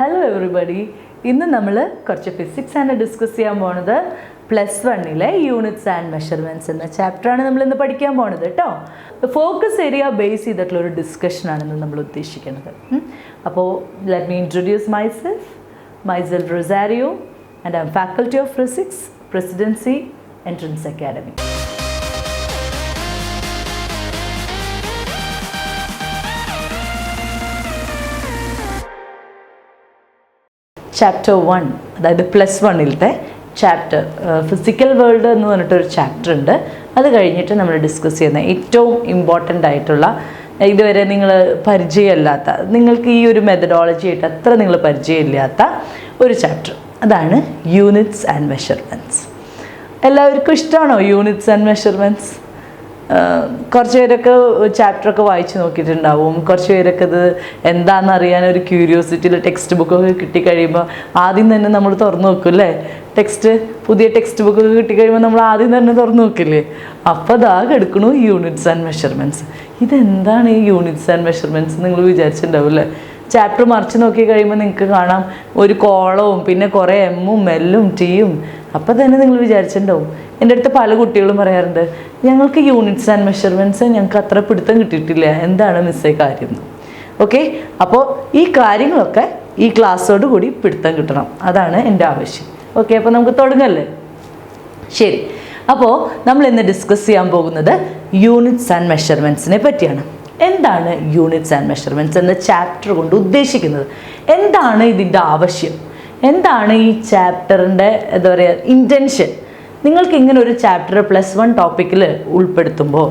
Hello everybody. ഇന്ന് നമ്മൾ കുറച്ച് ഫിസിക്സ് ആണ് ഡിസ്കസ് ചെയ്യാൻ പോണത്. +1 യൂണിറ്റ്സ് ആൻഡ് മെഷർമെൻറ്റ്സ് എന്ന ചാപ്റ്ററാണ് നമ്മൾ ഇന്ന് പഠിക്കാൻ പോണത് കേട്ടോ. ഫോക്കസ് ഏരിയ ബേസ് ചെയ്തിട്ടുള്ള ഒരു ഡിസ്കഷനാണ് നമ്മൾ ഉദ്ദേശിക്കുന്നത്. അപ്പോൾ let me introduce myself Rosario, and I am Faculty of Physics, Presidency, Entrance Academy. Chapter 1, അതായത് +1 ചാപ്റ്റർ ഫിസിക്കൽ വേൾഡ് എന്ന് പറഞ്ഞിട്ടൊരു ചാപ്റ്റർ ഉണ്ട്. അത് കഴിഞ്ഞിട്ട് നമ്മൾ ഡിസ്കസ് ചെയ്യുന്ന ഏറ്റവും ഇമ്പോർട്ടൻ്റ് ആയിട്ടുള്ള, ഇതുവരെ നിങ്ങൾ പരിചയമില്ലാത്ത, നിങ്ങൾക്ക് ഈ ഒരു മെത്തഡോളജി ആയിട്ട് അത്ര നിങ്ങൾ പരിചയമില്ലാത്ത ഒരു ചാപ്റ്റർ, അതാണ് യൂണിറ്റ്സ് ആൻഡ് മെഷർമെൻറ്റ്സ്. എല്ലാവർക്കും ഇഷ്ടമാണോ യൂണിറ്റ്സ് ആൻഡ് മെഷർമെൻറ്റ്സ്? കുറച്ച് പേരൊക്കെ ചാപ്റ്ററൊക്കെ വായിച്ച് നോക്കിയിട്ടുണ്ടാവും. കുറച്ച് പേരൊക്കെ ഇത് എന്താണെന്ന് അറിയാൻ ഒരു ക്യൂരിയോസിറ്റിയിൽ ടെക്സ്റ്റ് ബുക്കൊക്കെ കിട്ടിക്കഴിയുമ്പോൾ ആദ്യം തന്നെ നമ്മൾ തുറന്നു നോക്കും അല്ലേ? പുതിയ ടെക്സ്റ്റ് ബുക്കൊക്കെ കിട്ടിക്കഴിയുമ്പോൾ നമ്മൾ ആദ്യം തന്നെ തുറന്നു നോക്കില്ലേ? അപ്പോൾ അതാകെ എടുക്കണു യൂണിറ്റ്സ് ആൻഡ് മെഷർമെൻറ്റ്സ്. ഇതെന്താണ് ഈ യൂണിറ്റ്സ് ആൻഡ് മെഷർമെൻറ്റ്സ് നിങ്ങൾ വിചാരിച്ചിട്ടുണ്ടാവും അല്ലേ? ചാപ്റ്റർ മറിച്ച് നോക്കി കഴിയുമ്പോൾ നിങ്ങൾക്ക് കാണാം ഒരു കോളവും പിന്നെ കുറേ എമ്മും എല്ലും ടിയും. അപ്പോൾ തന്നെ നിങ്ങൾ വിചാരിച്ചിട്ടുണ്ടാവും. എൻ്റെ അടുത്ത് പല കുട്ടികളും പറയാറുണ്ട്, ഞങ്ങൾക്ക് യൂണിറ്റ്സ് ആൻഡ് മെഷർമെൻറ്റ്സ് ഞങ്ങൾക്ക് അത്ര പിടുത്തം കിട്ടിയിട്ടില്ല, എന്താണ് മിസ്സേ കാര്യം? ഓക്കെ, അപ്പോൾ ഈ കാര്യങ്ങളൊക്കെ ഈ ക്ലാസ്സോട് കൂടി പിടുത്തം കിട്ടണം, അതാണ് എൻ്റെ ആവശ്യം. ഓക്കെ, അപ്പോൾ നമുക്ക് തുടങ്ങല്ലേ? ശരി, അപ്പോൾ നമ്മൾ ഇന്ന് ഡിസ്കസ് ചെയ്യാൻ പോകുന്നത് യൂണിറ്റ്സ് ആൻഡ് മെഷർമെൻറ്റ്സിനെ പറ്റിയാണ്. എന്താണ് യൂണിറ്റ്സ് ആൻഡ് മെഷർമെൻറ്റ്സ് എന്ന ചാപ്റ്റർ കൊണ്ട് ഉദ്ദേശിക്കുന്നത്? എന്താണ് ഇതിൻ്റെ ആവശ്യം? എന്താണ് ഈ ചാപ്റ്ററിൻ്റെ എന്താ പറയുക ഇൻറ്റൻഷൻ? നിങ്ങൾക്ക് ഇങ്ങനെ ഒരു ചാപ്റ്റർ +1 ടോപ്പിക്കിൽ ഉൾപ്പെടുത്തുമ്പോൾ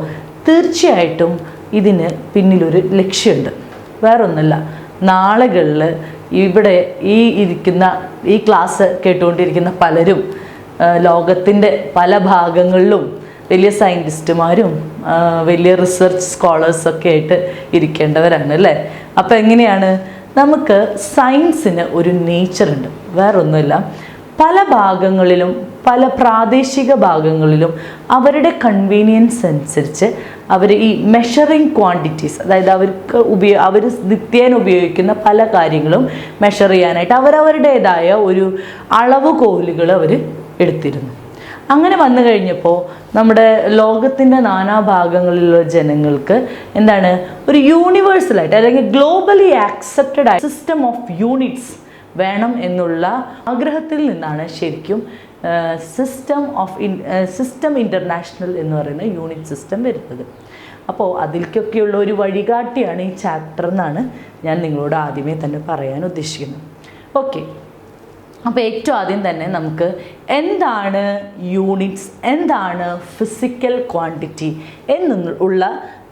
തീർച്ചയായിട്ടും ഇതിന് പിന്നിലൊരു ലക്ഷ്യമുണ്ട്. വേറൊന്നുമില്ല, നാളുകളിൽ ഇവിടെ ഈ ക്ലാസ് കേട്ടുകൊണ്ടിരിക്കുന്ന പലരും ലോകത്തിൻ്റെ പല ഭാഗങ്ങളിലും വലിയ സയൻറ്റിസ്റ്റുമാരും വലിയ റിസർച്ച് സ്കോളേഴ്സൊക്കെ ആയിട്ട് ഇരിക്കേണ്ടവരാണ് അല്ലേ? അപ്പോൾ എങ്ങനെയാണ്? നമുക്ക് സയൻസിന് ഒരു നേച്ചറുണ്ട്. വേറൊന്നുമില്ല, പല ഭാഗങ്ങളിലും പല പ്രാദേശിക ഭാഗങ്ങളിലും അവരുടെ കൺവീനിയൻസ് അനുസരിച്ച് അവർ ഈ മെഷറിങ് ക്വാണ്ടിറ്റീസ്, അതായത് അവർ നിത്യേന ഉപയോഗിക്കുന്ന പല കാര്യങ്ങളും മെഷർ ചെയ്യാനായിട്ട് അവരവരുടേതായ ഒരു അളവുകോലുകൾ അവർ എടുത്തിരുന്നു. അങ്ങനെ വന്നു കഴിഞ്ഞപ്പോൾ നമ്മുടെ ലോകത്തിൻ്റെ നാനാഭാഗങ്ങളിലുള്ള ജനങ്ങൾക്ക് എന്താണ് ഒരു യൂണിവേഴ്സലായിട്ട് അല്ലെങ്കിൽ ഗ്ലോബലി ആക്സെപ്റ്റഡ് ആയ സിസ്റ്റം ഓഫ് യൂണിറ്റ്സ് വേണം എന്നുള്ള ആഗ്രഹത്തിൽ നിന്നാണ് ശരിക്കും സിസ്റ്റം ഇൻ്റർനാഷണൽ എന്ന് പറയുന്ന യൂണിറ്റ് സിസ്റ്റം വരുന്നത്. അപ്പോൾ അതിലേക്കൊക്കെയുള്ള ഒരു വഴികാട്ടിയാണ് ഈ ചാപ്റ്റർ എന്നാണ് ഞാൻ നിങ്ങളോട് ആദ്യമേ തന്നെ പറയാൻ ഉദ്ദേശിക്കുന്നത്. ഓക്കെ, അപ്പോൾ ഏറ്റവും ആദ്യം തന്നെ നമുക്ക് എന്താണ് യൂണിറ്റ്സ്, എന്താണ് ഫിസിക്കൽ ക്വാണ്ടിറ്റി എന്നുള്ള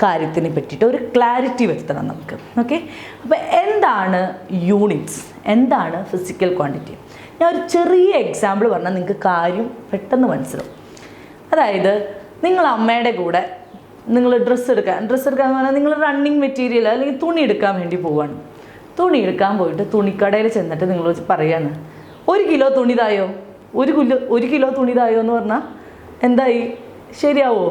കാര്യത്തിനെ പറ്റിയിട്ട് ഒരു ക്ലാരിറ്റി വരുത്തണം നമുക്ക്. ഓക്കെ, അപ്പോൾ എന്താണ് യൂണിറ്റ്സ്, എന്താണ് ഫിസിക്കൽ ക്വാണ്ടിറ്റി? ഞാൻ ഒരു ചെറിയ എക്സാമ്പിൾ പറഞ്ഞാൽ നിങ്ങൾക്ക് കാര്യം പെട്ടെന്ന് മനസ്സിലാവും. അതായത് നിങ്ങൾ അമ്മയുടെ കൂടെ നിങ്ങൾ ഡ്രസ്സ് എടുക്കാന്ന് പറഞ്ഞാൽ നിങ്ങൾ റണ്ണിങ് മെറ്റീരിയൽ അല്ലെങ്കിൽ തുണി എടുക്കാൻ വേണ്ടി പോവുകയാണ്. തുണി എടുക്കാൻ പോയിട്ട് തുണിക്കടയിൽ ചെന്നിട്ട് നിങ്ങൾ പറയാണ്, 1 കിലോ തുണി തായോ, 1 കിലോ തുണി തായോ എന്ന് പറഞ്ഞാൽ എന്തായി? ശരിയാവോ?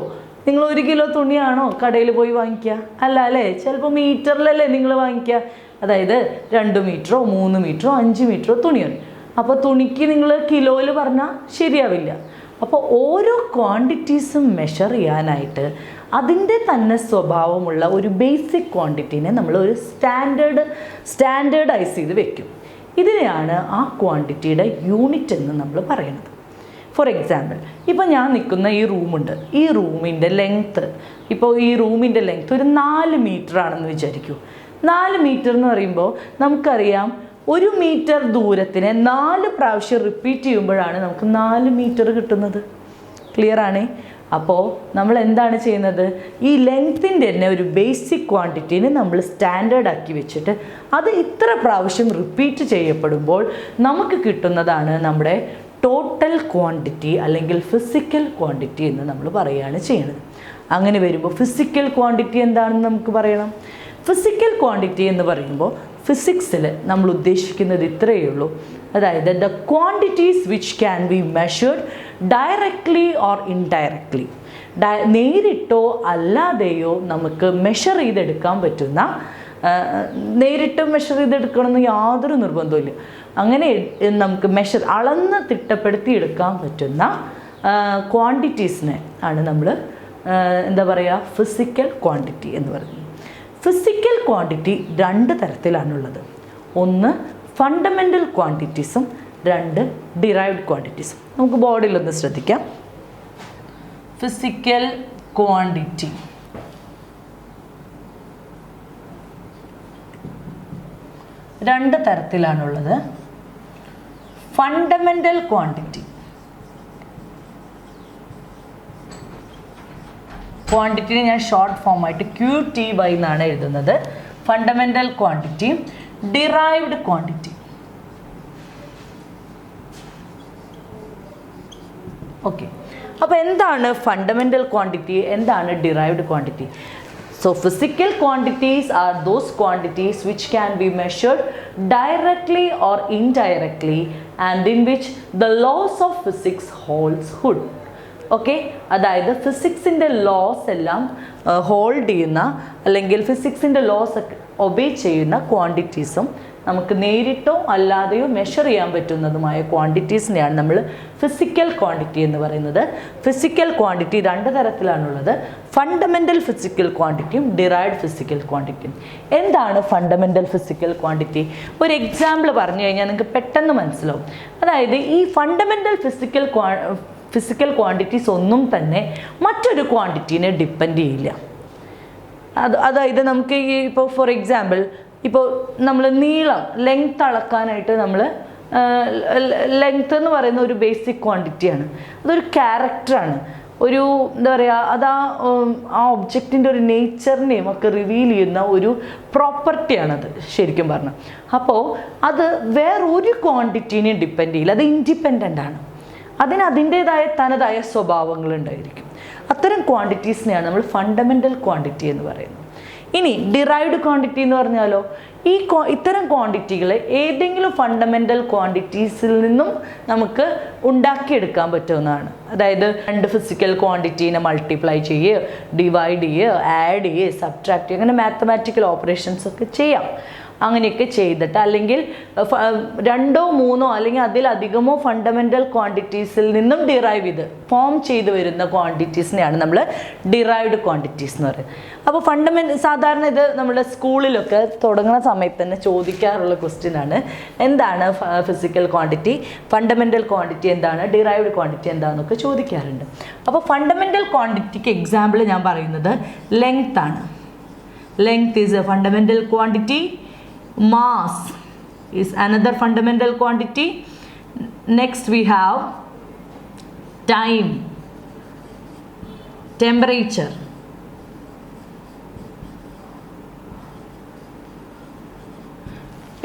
നിങ്ങൾ 1 കിലോ തുണിയാണോ കടയിൽ പോയി വാങ്ങിക്കുക? അല്ല അല്ലേ? ചിലപ്പോൾ മീറ്ററിലല്ലേ നിങ്ങൾ വാങ്ങിക്കുക. അതായത് 2 മീറ്ററോ 3 മീറ്ററോ 5 മീറ്ററോ തുണിയാണ്. അപ്പോൾ തുണിക്ക് നിങ്ങൾ കിലോയിൽ പറഞ്ഞാൽ ശരിയാവില്ല. അപ്പോൾ ഓരോ ക്വാണ്ടിറ്റീസും മെഷർ ചെയ്യാനായിട്ട് അതിൻ്റെ തന്നെ സ്വഭാവമുള്ള ഒരു ബേസിക് ക്വാണ്ടിറ്റീനെ നമ്മൾ ഒരു സ്റ്റാൻഡേർഡൈസ് ചെയ്ത് വെക്കും. ഇതിനെയാണ് ആ ക്വാണ്ടിറ്റിയുടെ യൂണിറ്റ് എന്ന് നമ്മൾ പറയുന്നത്. ഫോർ എക്സാമ്പിൾ, ഇപ്പോൾ ഞാൻ നിൽക്കുന്ന ഈ റൂമുണ്ട്, ഈ റൂമിൻ്റെ ലെങ്ത്ത്, ഇപ്പോൾ ഈ റൂമിൻ്റെ ലെങ്ത്ത് ഒരു 4 മീറ്റർ ആണെന്ന് വിചാരിക്കൂ. 4 മീറ്റർ എന്ന് പറയുമ്പോൾ നമുക്കറിയാം 1 മീറ്റർ ദൂരത്തിനെ 4 പ്രാവശ്യം റിപ്പീറ്റ് ചെയ്യുമ്പോഴാണ് നമുക്ക് 4 മീറ്റർ കിട്ടുന്നത്. ക്ലിയർ ആണേ? അപ്പോൾ നമ്മൾ എന്താണ് ചെയ്യുന്നത്? ഈ ലെങ്ത്തിൻ്റെ തന്നെ ഒരു ബേസിക് ക്വാണ്ടിറ്റീനെ നമ്മൾ സ്റ്റാൻഡേർഡ് ആക്കി വെച്ചിട്ട് അത് ഇത്ര പ്രാവശ്യം റിപ്പീറ്റ് ചെയ്യപ്പെടുമ്പോൾ നമുക്ക് കിട്ടുന്നതാണ് നമ്മുടെ ടോട്ടൽ ക്വാണ്ടിറ്റി അല്ലെങ്കിൽ ഫിസിക്കൽ ക്വാണ്ടിറ്റി എന്ന് നമ്മൾ പറയുകയാണ് ചെയ്യുന്നത്. അങ്ങനെ വരുമ്പോൾ ഫിസിക്കൽ ക്വാണ്ടിറ്റി എന്താണെന്ന് നമുക്ക് പറയണം. ഫിസിക്കൽ ക്വാണ്ടിറ്റി എന്ന് പറയുമ്പോൾ ഫിസിക്സിൽ നമ്മൾ ഉദ്ദേശിക്കുന്നത് ഇത്രയേ ഉള്ളൂ. അതായത് the quantities which can be measured directly or indirectly, നേരിട്ടോ അല്ലാതെയോ നമുക്ക് മെഷർ ചെയ്തെടുക്കാൻ പറ്റുന്ന നേരിട്ട് മെഷർ ചെയ്തെടുക്കണമെന്ന് യാതൊരു നിർബന്ധമില്ല. അങ്ങനെ നമുക്ക് അളന്ന് തിട്ടപ്പെടുത്തി എടുക്കാൻ പറ്റുന്ന ക്വാണ്ടിറ്റീസിനെ ആണ് നമ്മൾ എന്താ പറയുക, ഫിസിക്കൽ ക്വാണ്ടിറ്റി എന്ന് പറയുന്നത്. Physical quantity 2 തരത്തിലാണുള്ളത്. ഒന്ന് ഫണ്ടമെൻ്റൽ ക്വാണ്ടിറ്റീസും 2 ഡിറൈവ്ഡ് ക്വാണ്ടിറ്റീസും. നമുക്ക് ബോർഡിലൊന്ന് ശ്രദ്ധിക്കാം. ഫിസിക്കൽ ക്വാണ്ടിറ്റി രണ്ട് തരത്തിലാണുള്ളത്. ഫണ്ടമെൻ്റൽ ക്വാണ്ടിറ്റി ഞാൻ ഷോർട്ട് ഫോമായിട്ട് QTY എന്നാണ് എഴുതുന്നത്. Fundamental quantity, derived quantity. Okay, അപ്പോൾ എന്താണ് ഫണ്ടമെൻ്റൽ ക്വാണ്ടിറ്റി, എന്താണ് derived quantity? So physical quantities are those quantities which can be measured directly or indirectly and in which the laws of physics holds good. Okay, അതായത് ഫിസിക്സിൻ്റെ loss എല്ലാം hold ചെയ്യുന്ന അല്ലെങ്കിൽ ഫിസിക്സിൻ്റെ loss obey ചെയ്യുന്ന ക്വാണ്ടിറ്റീസും നമുക്ക് നേരിട്ടോ അല്ലാതെയോ measure ചെയ്യാൻ പറ്റുന്നതുമായ ക്വാണ്ടിറ്റീസിനെയാണ് നമ്മൾ ഫിസിക്കൽ ക്വാണ്ടിറ്റി എന്ന് പറയുന്നത്. ഫിസിക്കൽ ക്വാണ്ടിറ്റി 2 തരത്തിലാണുള്ളത്. ഫണ്ടമെൻ്റൽ ഫിസിക്കൽ ക്വാണ്ടിറ്റിയും ഡിറൈവ്ഡ് ഫിസിക്കൽ ക്വാണ്ടിറ്റിയും. എന്താണ് ഫണ്ടമെൻ്റൽ ഫിസിക്കൽ ക്വാണ്ടിറ്റി? ഒരു എക്സാമ്പിൾ പറഞ്ഞു കഴിഞ്ഞാൽ നിങ്ങൾക്ക് പെട്ടെന്ന് മനസ്സിലാവും. അതായത് ഈ ഫണ്ടമെൻ്റൽ ഫിസിക്കൽ ക്വാണ്ടിറ്റീസ് ഒന്നും തന്നെ മറ്റൊരു ക്വാണ്ടിറ്റീനെ ഡിപ്പെൻഡ് ചെയ്യില്ല. അതായത് നമുക്ക് ഈ ഇപ്പോൾ ഫോർ എക്സാമ്പിൾ ഇപ്പോൾ നമ്മൾ ലെങ്ത് അളക്കാനായിട്ട് നമ്മൾ ലെങ്ത് എന്ന് പറയുന്ന ഒരു ബേസിക് ക്വാണ്ടിറ്റിയാണ്. അതൊരു ക്യാരക്ടറാണ്, ഒരു എന്താ പറയുക, അത് ആ ഒബ്ജക്റ്റിൻ്റെ ഒരു നേച്ചറിനെയും ഒക്കെ റിവീൽ ചെയ്യുന്ന ഒരു പ്രോപ്പർട്ടിയാണത് ശരിക്കും പറഞ്ഞാൽ. അപ്പോൾ അത് വേറൊരു ക്വാണ്ടിറ്റീനെയും ഡിപ്പെൻഡ് ചെയ്യില്ല, അത് ഇൻഡിപെൻഡൻ്റ് ആണ്. അതിന് അതിൻ്റേതായ തനതായ സ്വഭാവങ്ങളുണ്ടായിരിക്കും. അത്തരം ക്വാണ്ടിറ്റീസിനെയാണ് നമ്മൾ ഫണ്ടമെൻ്റൽ ക്വാണ്ടിറ്റി എന്ന് പറയുന്നത്. ഇനി ഡിറൈവ്ഡ് ക്വാണ്ടിറ്റി എന്ന് പറഞ്ഞാലോ, ഇത്തരം ക്വാണ്ടിറ്റികളെ ഏതെങ്കിലും ഫണ്ടമെൻ്റൽ ക്വാണ്ടിറ്റീസിൽ നിന്നും നമുക്ക് ഉണ്ടാക്കിയെടുക്കാൻ പറ്റുന്നതാണ്. അതായത് 2 ഫിസിക്കൽ ക്വാണ്ടിറ്റീനെ മൾട്ടിപ്ലൈ ചെയ്യുക, ഡിവൈഡ് ചെയ്യുക, ആഡ് ചെയ്യുക, സബ്ട്രാക്ട് ചെയ്യുക, അങ്ങനെ മാത്തമാറ്റിക്കൽ ഓപ്പറേഷൻസ് ഒക്കെ ചെയ്യാം. അങ്ങനെയൊക്കെ ചെയ്തിട്ട് അല്ലെങ്കിൽ 2 3 അല്ലെങ്കിൽ അതിലധികമോ ഫണ്ടമെൻ്റൽ ക്വാണ്ടിറ്റീസിൽ നിന്നും ഡിറൈവ് ചെയ്ത് ഫോം ചെയ്ത് വരുന്ന ക്വാണ്ടിറ്റീസിനെയാണ് നമ്മൾ ഡിറൈവ്ഡ് ക്വാണ്ടിറ്റീസ് എന്ന് പറയുന്നത്. അപ്പോൾ സാധാരണ ഇത് നമ്മുടെ സ്കൂളിലൊക്കെ തുടങ്ങുന്ന സമയത്ത് തന്നെ ചോദിക്കാറുള്ള ക്വസ്റ്റ്യനാണ്, എന്താണ് ഫിസിക്കൽ ക്വാണ്ടിറ്റി, ഫണ്ടമെൻ്റൽ ക്വാണ്ടിറ്റി എന്താണ്, ഡിറൈവ്ഡ് ക്വാണ്ടിറ്റി എന്താണെന്നൊക്കെ ചോദിക്കാറുണ്ട്. അപ്പോൾ ഫണ്ടമെൻ്റൽ ക്വാണ്ടിറ്റിക്ക് എക്സാമ്പിൾ ഞാൻ പറയുന്നത് ലെങ്ത് ആണ്. Length is a fundamental quantity. Mass is another fundamental quantity. Next we have time, temperature.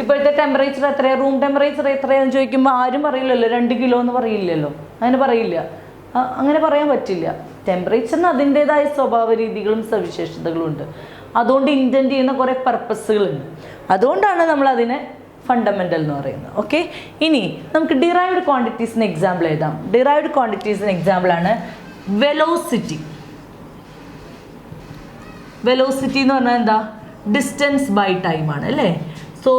ഇപ്പോഴത്തെ ടെമ്പറേച്ചർ എത്രയാണ്, റൂം ടെമ്പറേച്ചർ എത്രയാണെന്ന് ചോദിക്കുമ്പോൾ ആരും പറയില്ലല്ലോ 2 കിലോ എന്ന് പറയില്ലല്ലോ, അങ്ങനെ പറയില്ല, അങ്ങനെ പറയാൻ പറ്റില്ല. ടെമ്പറേച്ചറിന് അതിൻ്റേതായ സ്വഭാവ രീതികളും സവിശേഷതകളും ഉണ്ട്. അതുകൊണ്ട് ഇൻറ്റൻറ്റ് ചെയ്യുന്ന കുറേ പർപ്പസുകളുണ്ട്. അതുകൊണ്ടാണ് നമ്മൾ അതിനെ ഫണ്ടമെൻ്റൽ എന്ന് പറയുന്നത്. ഓക്കെ, ഇനി നമുക്ക് ഡിറൈവ്ഡ് ക്വാണ്ടിറ്റീസിന് എക്സാമ്പിൾ എഴുതാം. ഡിറൈവ്ഡ് ക്വാണ്ടിറ്റീസിന് എക്സാമ്പിളാണ് വെലോസിറ്റി. വെലോസിറ്റി എന്ന് പറഞ്ഞാൽ എന്താ, ഡിസ്റ്റൻസ് ബൈ ടൈം ആണ് അല്ലേ. So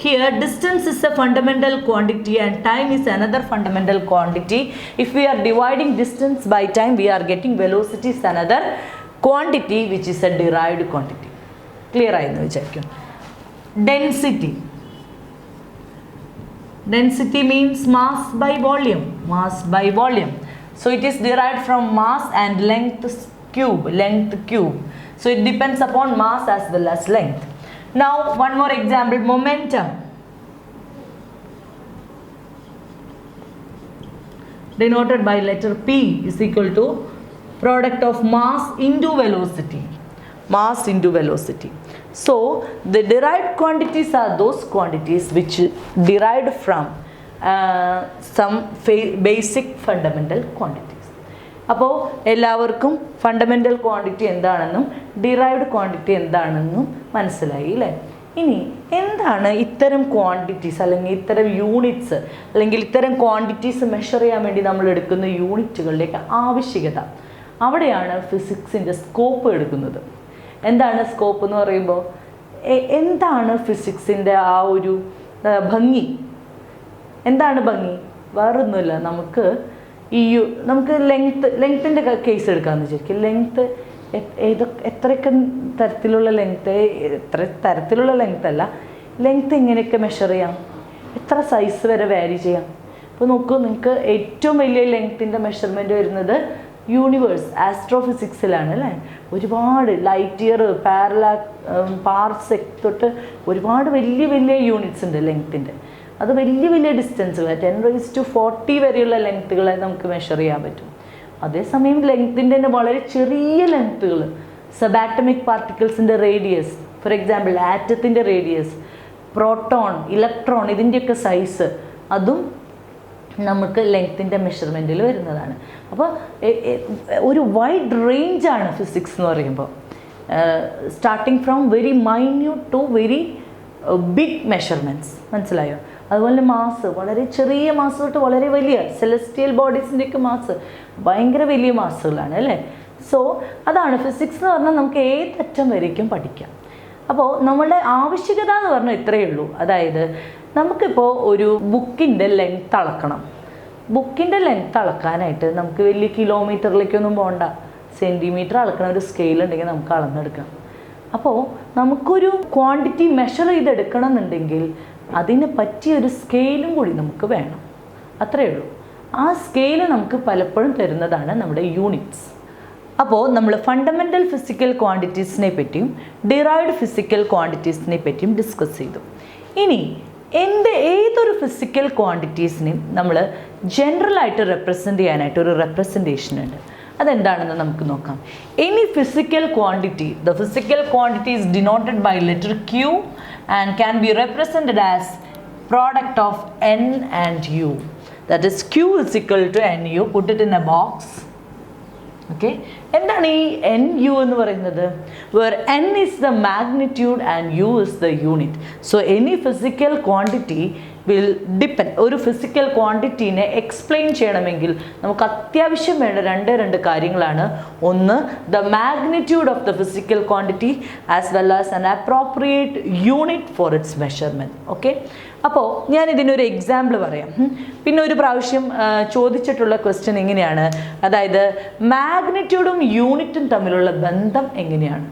here distance is a fundamental quantity and time is another fundamental quantity. If we are dividing distance by time we are getting velocity is another quantity which is a derived quantity. Clear ആയെന്ന് വിചാരിക്കും. Density. Density means mass by volume. Mass by volume. So it is derived from mass and length cube. So it depends upon mass as well as length. Now one more example, momentum. Denoted by letter P is equal to product of mass into velocity. Mass into velocity. So the derived quantities are those quantities which derived from some basic fundamental quantities. അപ്പോൾ എല്ലാവർക്കും fundamental quantity എന്താണെന്നും derived quantity എന്താണെന്നും മനസ്സിലായി അല്ലേ. ഇനി എന്താണ് ഇത്തരം quantities അല്ലെങ്കിൽ ഇത്തരം യൂണിറ്റ്സ് അല്ലെങ്കിൽ ഇത്തരം ക്വാണ്ടിറ്റീസ് മെഷർ ചെയ്യാൻ വേണ്ടി നമ്മൾ എടുക്കുന്ന യൂണിറ്റുകളുടെയൊക്കെ ആവശ്യകത? അവിടെയാണ് ഫിസിക്സിൻ്റെ സ്കോപ്പ് എടുക്കുന്നത്. എന്താണ് സ്കോപ്പ് എന്ന് പറയുമ്പോൾ, എന്താണ് ഫിസിക്സിൻ്റെ ആ ഒരു ഭംഗി? എന്താണ് ഭംഗി? വേറൊന്നുമില്ല, നമുക്ക് നമുക്ക് ലെങ്ത്തിൻ്റെ കേസ് എടുക്കാമെന്ന് വിചാരിക്കും. ലെങ്ത്ത് എത്രയൊക്കെ തരത്തിലുള്ള ലെങ്ത്ത്, എത്ര തരത്തിലുള്ള ലെങ്ത്ത് അല്ല, ലെങ്ത്ത് എങ്ങനെയൊക്കെ മെഷർ ചെയ്യാം, എത്ര സൈസ് വരെ വാരി ചെയ്യാം. ഇപ്പോൾ നോക്കൂ, നിങ്ങൾക്ക് ഏറ്റവും വലിയ ലെങ്ത്തിൻ്റെ മെഷർമെൻറ്റ് വരുന്നത് യൂണിവേഴ്സ് ആസ്ട്രോഫിസിക്സിലാണ് അല്ലേ. ഒരുപാട് ലൈറ്റ് ഇയർ, പാർസെക് തൊട്ട് ഒരുപാട് വലിയ വലിയ യൂണിറ്റ്സ് ഉണ്ട് ലെങ്ത്തിൻ്റെ. അത് വലിയ വലിയ ഡിസ്റ്റൻസുകൾ 10⁻40 വരെയുള്ള ലെങ്ത്തുകളെ നമുക്ക് മെഷർ ചെയ്യാൻ പറ്റും. അതേസമയം ലെങ്ത്തിൻ്റെ തന്നെ വളരെ ചെറിയ ലെങ്ത്തുകൾ, സബാറ്റമിക് പാർട്ടിക്കിൾസിൻ്റെ റേഡിയസ്, ഫോർ എക്സാമ്പിൾ ആറ്റത്തിൻ്റെ റേഡിയസ്, പ്രോട്ടോൺ, ഇലക്ട്രോൺ, ഇതിൻ്റെയൊക്കെ സൈസ്, അതും നമുക്ക് ലെങ്ത്തിൻ്റെ മെഷർമെൻറ്റിൽ വരുന്നതാണ്. അപ്പോൾ ഒരു വൈഡ് റേഞ്ചാണ് ഫിസിക്സ് എന്ന് പറയുമ്പോൾ, starting from very minute to very big measurements. മനസ്സിലായോ? അതുപോലെ മാസ്, വളരെ ചെറിയ മാസ് തൊട്ട് വളരെ വലിയ സെലസ്റ്റിയൽ ബോഡീസിൻ്റെയൊക്കെ മാസ് ഭയങ്കര വലിയ മാസുകളാണ് അല്ലേ. സോ അതാണ് ഫിസിക്സ് എന്ന് പറഞ്ഞാൽ നമുക്ക് ഏതറ്റം വരേക്കും പഠിക്കാം. അപ്പോൾ നമ്മളുടെ ആവശ്യകത എന്ന് പറഞ്ഞാൽ ഇത്രയേ ഉള്ളൂ. അതായത് നമുക്കിപ്പോൾ ഒരു ബുക്കിൻ്റെ ലെങ്ത്ത് അളക്കണം. ബുക്കിൻ്റെ ലെങ്ത്ത് അളക്കാനായിട്ട് നമുക്ക് വലിയ കിലോമീറ്ററിലേക്കൊന്നും പോകണ്ട, സെൻറ്റിമീറ്റർ അളക്കണ ഒരു സ്കെയിൽ ഉണ്ടെങ്കിൽ നമുക്ക് അളന്നെടുക്കാം. അപ്പോൾ നമുക്കൊരു ക്വാണ്ടിറ്റി മെഷർ ചെയ്തെടുക്കണം എന്നുണ്ടെങ്കിൽ അതിന് പറ്റിയൊരു സ്കെയിലും കൂടി നമുക്ക് വേണം. അത്രയേ ഉള്ളൂ. ആ സ്കെയിൽ നമുക്ക് പലപ്പോഴും തരുന്നതാണ് നമ്മുടെ യൂണിറ്റ്സ്. അപ്പോൾ നമ്മൾ ഫണ്ടമെൻ്റൽ ഫിസിക്കൽ ക്വാണ്ടിറ്റീസിനെ പറ്റിയും ഡിറൈവ്ഡ് ഫിസിക്കൽ ക്വാണ്ടിറ്റീസിനെ പറ്റിയും ഡിസ്കസ് ചെയ്തു. ഇനി ഏതൊരു ഫിസിക്കൽ ക്വാണ്ടിറ്റീസിനെയും നമ്മൾ ജനറലായിട്ട് റെപ്രസെൻ്റ് ചെയ്യാനായിട്ട് ഒരു റെപ്രസെൻറ്റേഷൻ ഉണ്ട്. അതെന്താണെന്ന് നമുക്ക് നോക്കാം. Any physical quantity, the physical quantity is denoted by letter Q and can be represented as product of N and U. That is Q is equal to NU. Put it in a box. Okay. എന്താണ് ഈ NU എന്ന് പറയുന്നത്? Where N is the magnitude and U is the unit. So any physical quantity will depend. ഒരു physical ക്വാണ്ടിറ്റീനെ explain ചെയ്യണമെങ്കിൽ നമുക്ക് അത്യാവശ്യം വേണ്ട രണ്ട് കാര്യങ്ങളാണ്. ഒന്ന്, the magnitude of the physical quantity as well as an appropriate unit for its measurement. Okay. അപ്പോൾ ഞാൻ ഇതിനൊരു എക്സാമ്പിൾ പറയാം. പിന്നെ ഒരു പ്രാവശ്യം ചോദിച്ചിട്ടുള്ള ക്വസ്റ്റ്യൻ ഇങ്ങനെയാണ്, അതായത് മാഗ്നിറ്റ്യൂഡും യൂണിറ്റും തമ്മിലുള്ള ബന്ധം എങ്ങനെയാണ്?